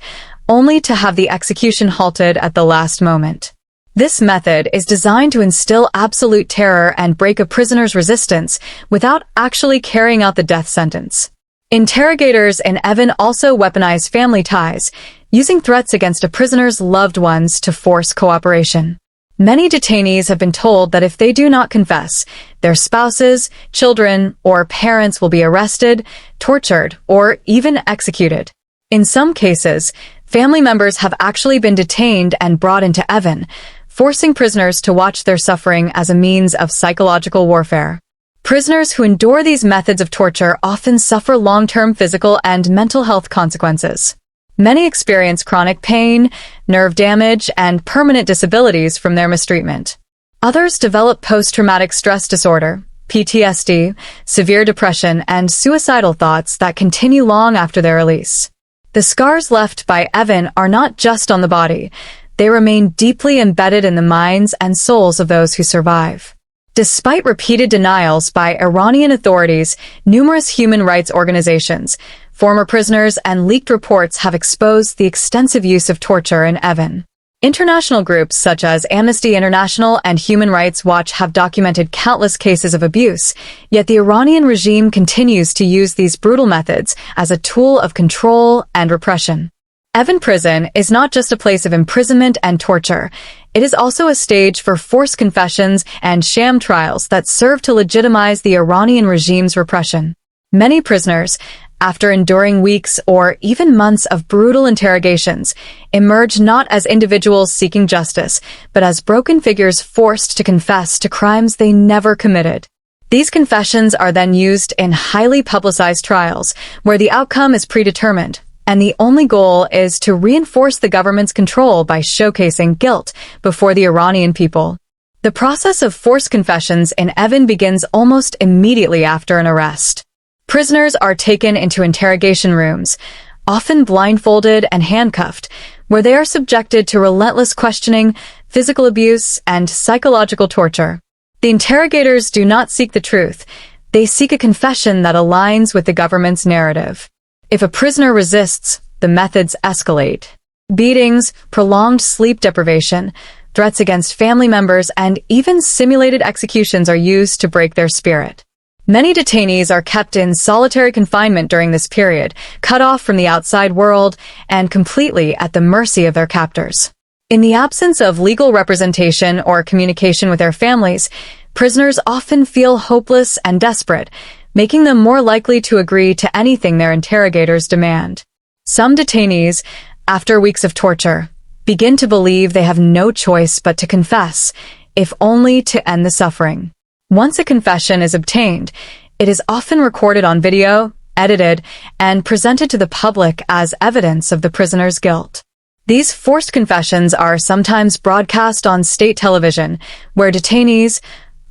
only to have the execution halted at the last moment. This method is designed to instill absolute terror and break a prisoner's resistance without actually carrying out the death sentence. Interrogators in Evin also weaponize family ties, using threats against a prisoner's loved ones to force cooperation. Many detainees have been told that if they do not confess, their spouses, children, or parents will be arrested, tortured, or even executed. In some cases, family members have actually been detained and brought into Evin, forcing prisoners to watch their suffering as a means of psychological warfare. Prisoners who endure these methods of torture often suffer long-term physical and mental health consequences. Many experience chronic pain, nerve damage, and permanent disabilities from their mistreatment. Others develop post-traumatic stress disorder, PTSD, severe depression, and suicidal thoughts that continue long after their release. The scars left by Evin are not just on the body. They remain deeply embedded in the minds and souls of those who survive. Despite repeated denials by Iranian authorities, numerous human rights organizations, former prisoners, and leaked reports have exposed the extensive use of torture in Evin. International groups such as Amnesty International and Human Rights Watch have documented countless cases of abuse, yet the Iranian regime continues to use these brutal methods as a tool of control and repression. Evin Prison is not just a place of imprisonment and torture. It is also a stage for forced confessions and sham trials that serve to legitimize the Iranian regime's repression. Many prisoners, after enduring weeks or even months of brutal interrogations, emerge not as individuals seeking justice, but as broken figures forced to confess to crimes they never committed. These confessions are then used in highly publicized trials, where the outcome is predetermined, and the only goal is to reinforce the government's control by showcasing guilt before the Iranian people. The process of forced confessions in Evin begins almost immediately after an arrest. Prisoners are taken into interrogation rooms, often blindfolded and handcuffed, where they are subjected to relentless questioning, physical abuse, and psychological torture. The interrogators do not seek the truth. They seek a confession that aligns with the government's narrative. If a prisoner resists, the methods escalate. Beatings, prolonged sleep deprivation, threats against family members, and even simulated executions are used to break their spirit. Many detainees are kept in solitary confinement during this period, cut off from the outside world and completely at the mercy of their captors. In the absence of legal representation or communication with their families, prisoners often feel hopeless and desperate, making them more likely to agree to anything their interrogators demand. Some detainees, after weeks of torture, begin to believe they have no choice but to confess, if only to end the suffering. Once a confession is obtained, it is often recorded on video, edited, and presented to the public as evidence of the prisoner's guilt. These forced confessions are sometimes broadcast on state television, where detainees,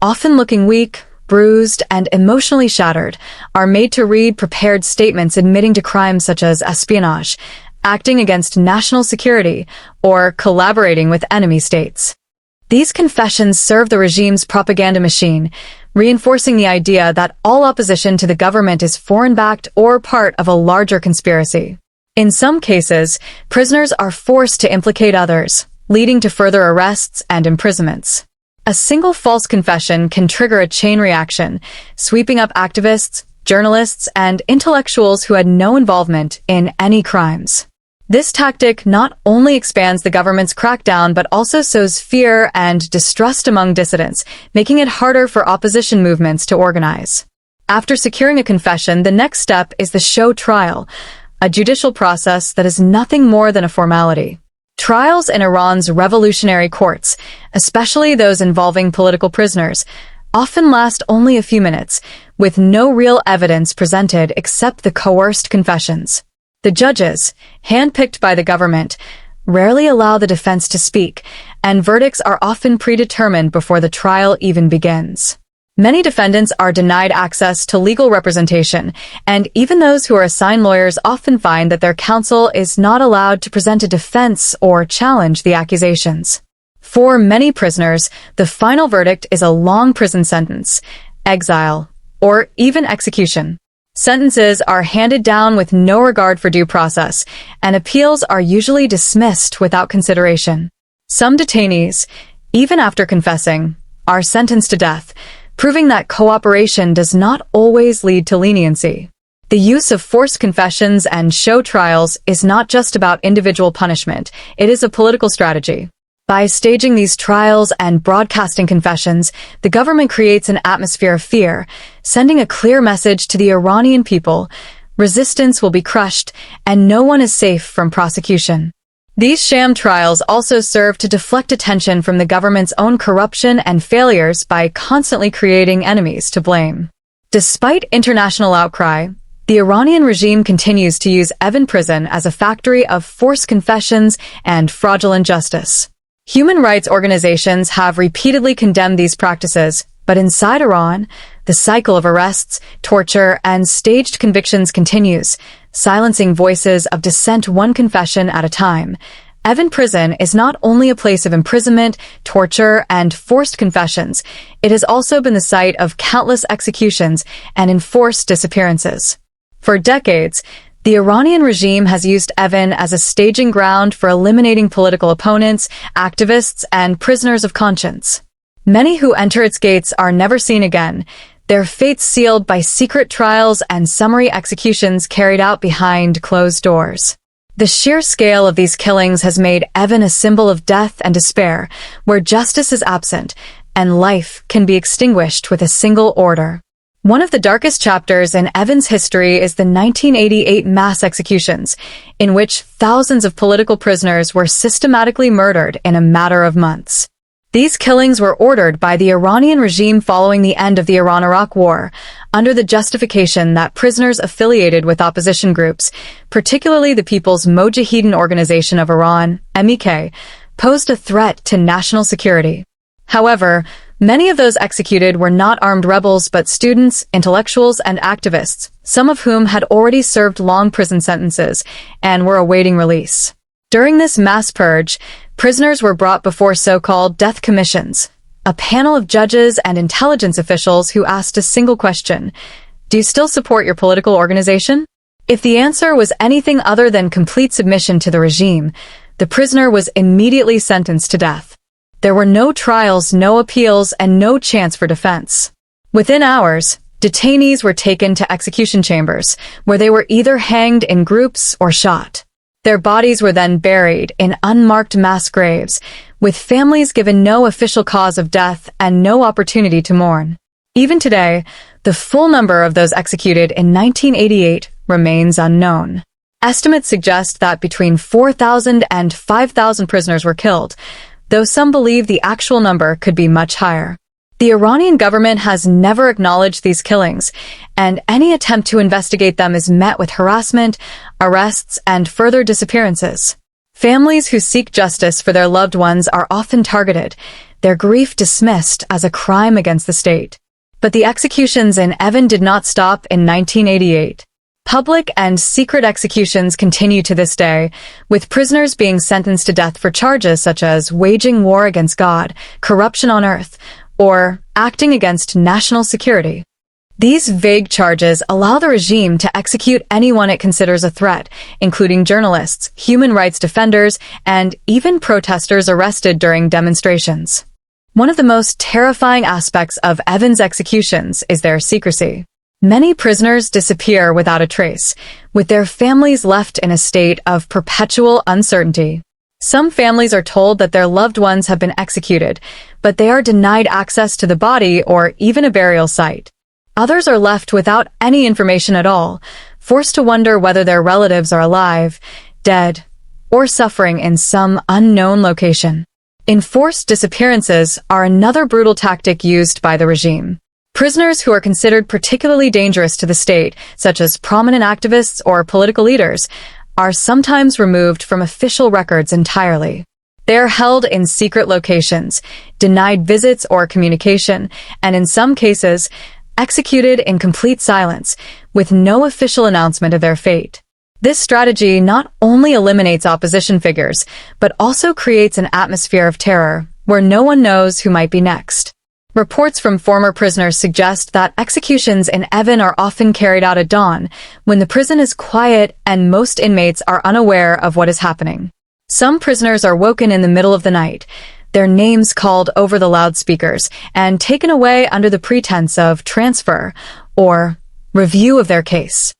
often looking weak, bruised, and emotionally shattered, are made to read prepared statements admitting to crimes such as espionage, acting against national security, or collaborating with enemy states. These confessions serve the regime's propaganda machine, reinforcing the idea that all opposition to the government is foreign-backed or part of a larger conspiracy. In some cases, prisoners are forced to implicate others, leading to further arrests and imprisonments. A single false confession can trigger a chain reaction, sweeping up activists, journalists, and intellectuals who had no involvement in any crimes. This tactic not only expands the government's crackdown but also sows fear and distrust among dissidents, making it harder for opposition movements to organize. After securing a confession, the next step is the show trial, a judicial process that is nothing more than a formality. Trials in Iran's revolutionary courts, especially those involving political prisoners, often last only a few minutes, with no real evidence presented except the coerced confessions. The judges, handpicked by the government, rarely allow the defense to speak, and verdicts are often predetermined before the trial even begins. Many defendants are denied access to legal representation, and even those who are assigned lawyers often find that their counsel is not allowed to present a defense or challenge the accusations. For many prisoners, the final verdict is a long prison sentence, exile, or even execution. Sentences are handed down with no regard for due process, and appeals are usually dismissed without consideration. Some detainees, even after confessing, are sentenced to death, proving that cooperation does not always lead to leniency. The use of forced confessions and show trials is not just about individual punishment, it is a political strategy. By staging these trials and broadcasting confessions, the government creates an atmosphere of fear, sending a clear message to the Iranian people: resistance will be crushed, and no one is safe from prosecution. These sham trials also serve to deflect attention from the government's own corruption and failures by constantly creating enemies to blame. Despite international outcry, the Iranian regime continues to use Evin Prison as a factory of forced confessions and fraudulent justice. Human rights organizations have repeatedly condemned these practices, but inside Iran, the cycle of arrests, torture, and staged convictions continues, silencing voices of dissent one confession at a time. Evin Prison is not only a place of imprisonment, torture, and forced confessions, it has also been the site of countless executions and enforced disappearances. For decades, the Iranian regime has used Evin as a staging ground for eliminating political opponents, activists, and prisoners of conscience. Many who enter its gates are never seen again, their fates sealed by secret trials and summary executions carried out behind closed doors. The sheer scale of these killings has made Evin a symbol of death and despair, where justice is absent and life can be extinguished with a single order. One of the darkest chapters in Evin's history is the 1988 mass executions, in which thousands of political prisoners were systematically murdered in a matter of months. These killings were ordered by the Iranian regime following the end of the Iran-Iraq War, under the justification that prisoners affiliated with opposition groups, particularly the People's Mojahedin Organization of Iran, MEK, posed a threat to national security. However, many of those executed were not armed rebels but students, intellectuals, and activists, some of whom had already served long prison sentences and were awaiting release. During this mass purge, prisoners were brought before so-called death commissions, a panel of judges and intelligence officials who asked a single question: do you still support your political organization? If the answer was anything other than complete submission to the regime, the prisoner was immediately sentenced to death. There were no trials, no appeals, and no chance for defense. Within hours, detainees were taken to execution chambers, where they were either hanged in groups or shot. Their bodies were then buried in unmarked mass graves, with families given no official cause of death and no opportunity to mourn. Even today, the full number of those executed in 1988 remains unknown. Estimates suggest that between 4,000 and 5,000 prisoners were killed, though some believe the actual number could be much higher. The Iranian government has never acknowledged these killings, and any attempt to investigate them is met with harassment, arrests, and further disappearances. Families who seek justice for their loved ones are often targeted, their grief dismissed as a crime against the state. But the executions in Evin did not stop in 1988. Public and secret executions continue to this day, with prisoners being sentenced to death for charges such as waging war against God, corruption on earth, or acting against national security. These vague charges allow the regime to execute anyone it considers a threat, including journalists, human rights defenders, and even protesters arrested during demonstrations. One of the most terrifying aspects of Evin's executions is their secrecy. Many prisoners disappear without a trace, with their families left in a state of perpetual uncertainty. Some families are told that their loved ones have been executed, but they are denied access to the body or even a burial site. Others are left without any information at all, forced to wonder whether their relatives are alive, dead, or suffering in some unknown location. Enforced disappearances are another brutal tactic used by the regime. Prisoners who are considered particularly dangerous to the state, such as prominent activists or political leaders, are sometimes removed from official records entirely. They are held in secret locations, denied visits or communication, and in some cases, executed in complete silence, with no official announcement of their fate. This strategy not only eliminates opposition figures, but also creates an atmosphere of terror, where no one knows who might be next. Reports from former prisoners suggest that executions in Evin are often carried out at dawn, when the prison is quiet and most inmates are unaware of what is happening. Some prisoners are woken in the middle of the night, their names called over the loudspeakers, and taken away under the pretense of transfer or review of their case.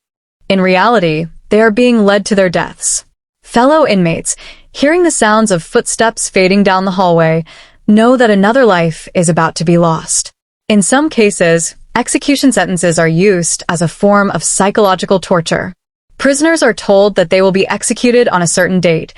In reality, they are being led to their deaths. Fellow inmates, hearing the sounds of footsteps fading down the hallway, know that another life is about to be lost. In some cases, execution sentences are used as a form of psychological torture. Prisoners are told that they will be executed on a certain date,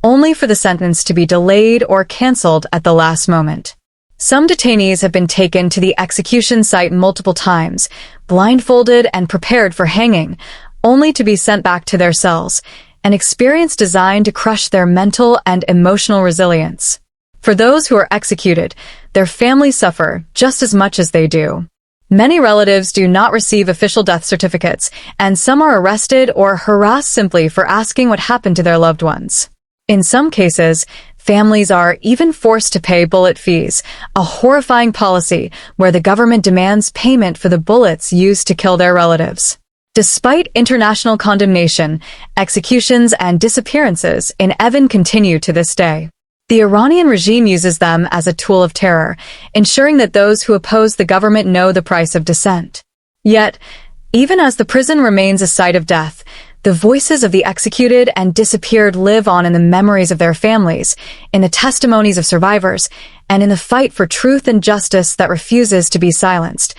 only for the sentence to be delayed or cancelled at the last moment. Some detainees have been taken to the execution site multiple times, blindfolded and prepared for hanging, only to be sent back to their cells, an experience designed to crush their mental and emotional resilience. For those who are executed, their families suffer just as much as they do. Many relatives do not receive official death certificates, and some are arrested or harassed simply for asking what happened to their loved ones. In some cases, families are even forced to pay bullet fees, a horrifying policy where the government demands payment for the bullets used to kill their relatives. Despite international condemnation, executions and disappearances in Evin continue to this day. The Iranian regime uses them as a tool of terror, ensuring that those who oppose the government know the price of dissent. Yet, even as the prison remains a site of death, the voices of the executed and disappeared live on in the memories of their families, in the testimonies of survivors, and in the fight for truth and justice that refuses to be silenced.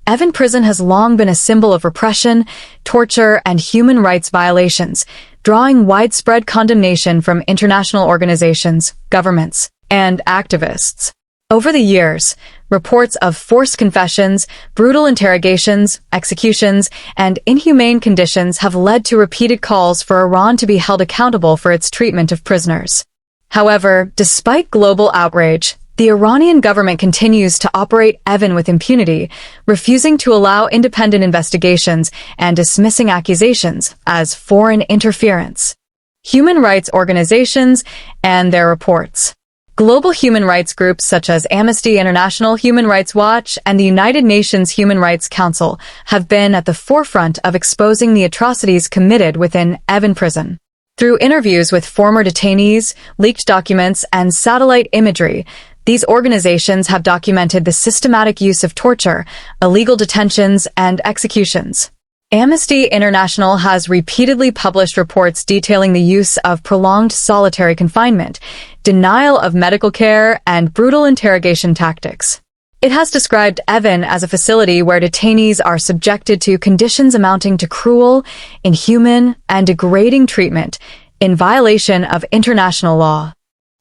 Evin Prison has long been a symbol of repression, torture, and human rights violations, drawing widespread condemnation from international organizations, governments, and activists. Over the years, reports of forced confessions, brutal interrogations, executions, and inhumane conditions have led to repeated calls for Iran to be held accountable for its treatment of prisoners. However, despite global outrage, the Iranian government continues to operate Evin with impunity, refusing to allow independent investigations and dismissing accusations as foreign interference. Human rights organizations and their reports. Global human rights groups such as Amnesty International, Human Rights Watch, and the United Nations Human Rights Council have been at the forefront of exposing the atrocities committed within Evin Prison. Through interviews with former detainees, leaked documents, and satellite imagery, these organizations have documented the systematic use of torture, illegal detentions, and executions. Amnesty International has repeatedly published reports detailing the use of prolonged solitary confinement, denial of medical care, and brutal interrogation tactics. It has described Evin as a facility where detainees are subjected to conditions amounting to cruel, inhuman, and degrading treatment in violation of international law.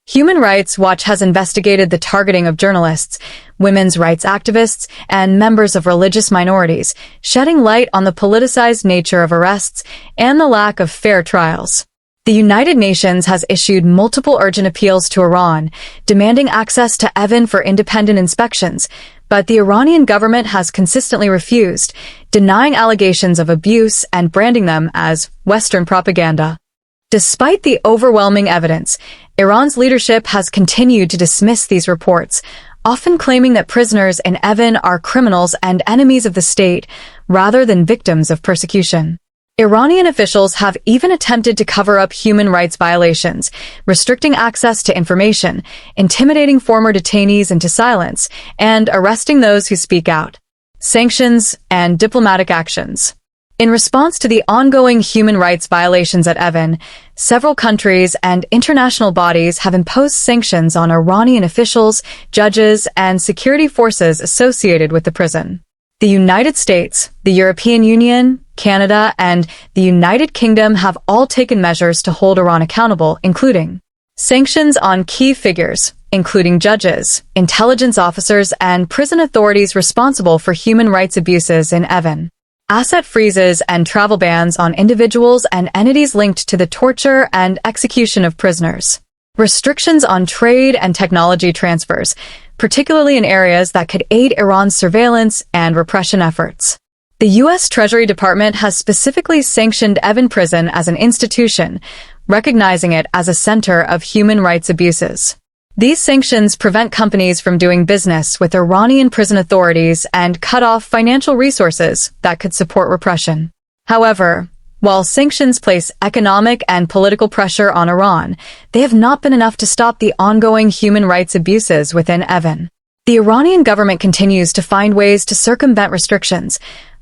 Human Rights Watch has investigated the targeting of journalists, women's rights activists, and members of religious minorities, shedding light on the politicized nature of arrests and the lack of fair trials. The United Nations has issued multiple urgent appeals to Iran, demanding access to Evin for independent inspections, but the Iranian government has consistently refused, denying allegations of abuse and branding them as Western propaganda. Despite the overwhelming evidence, Iran's leadership has continued to dismiss these reports, often claiming that prisoners in Evin are criminals and enemies of the state, rather than victims of persecution. Iranian officials have even attempted to cover up human rights violations, restricting access to information, intimidating former detainees into silence, and arresting those who speak out. Sanctions and diplomatic actions. In response to the ongoing human rights violations at Evin, several countries and international bodies have imposed sanctions on Iranian officials, judges, and security forces associated with the prison. The United States, the European Union, Canada, and the United Kingdom have all taken measures to hold Iran accountable, including sanctions on key figures, including judges, intelligence officers, and prison authorities responsible for human rights abuses in Evin. Asset freezes and travel bans on individuals and entities linked to the torture and execution of prisoners. Restrictions on trade and technology transfers, particularly in areas that could aid Iran's surveillance and repression efforts. The U.S. Treasury Department has specifically sanctioned Evin Prison as an institution, recognizing it as a center of human rights abuses. These sanctions prevent companies from doing business with Iranian prison authorities and cut off financial resources that could support repression. However, while sanctions place economic and political pressure on Iran, they have not been enough to stop the ongoing human rights abuses within Evin. The Iranian government continues to find ways to circumvent restrictions,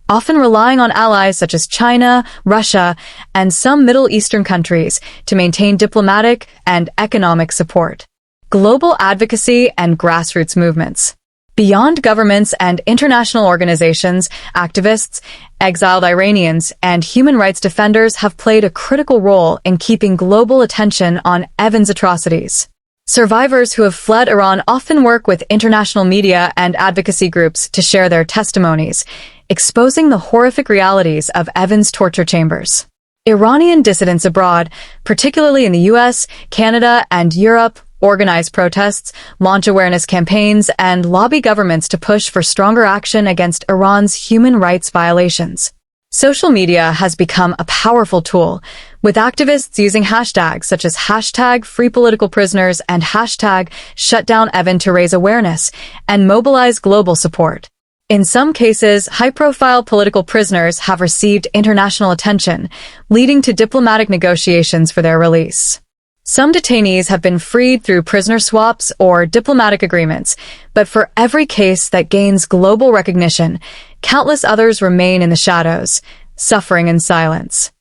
often relying on allies such as China, Russia, and some Middle Eastern countries to maintain diplomatic and economic support. Global advocacy and grassroots movements. Beyond governments and international organizations, activists, exiled Iranians, and human rights defenders have played a critical role in keeping global attention on Evin's atrocities. Survivors who have fled Iran often work with international media and advocacy groups to share their testimonies, exposing the horrific realities of Evin's torture chambers. Iranian dissidents abroad, particularly in the US, Canada, and Europe, organize protests, launch awareness campaigns, and lobby governments to push for stronger action against Iran's human rights violations. Social media has become a powerful tool, with activists using hashtags such as #FreePoliticalPrisoners and #ShutDownEvin to raise awareness and mobilize global support. In some cases, high-profile political prisoners have received international attention, leading to diplomatic negotiations for their release. Some detainees have been freed through prisoner swaps or diplomatic agreements, but for every case that gains global recognition, countless others remain in the shadows, suffering in silence.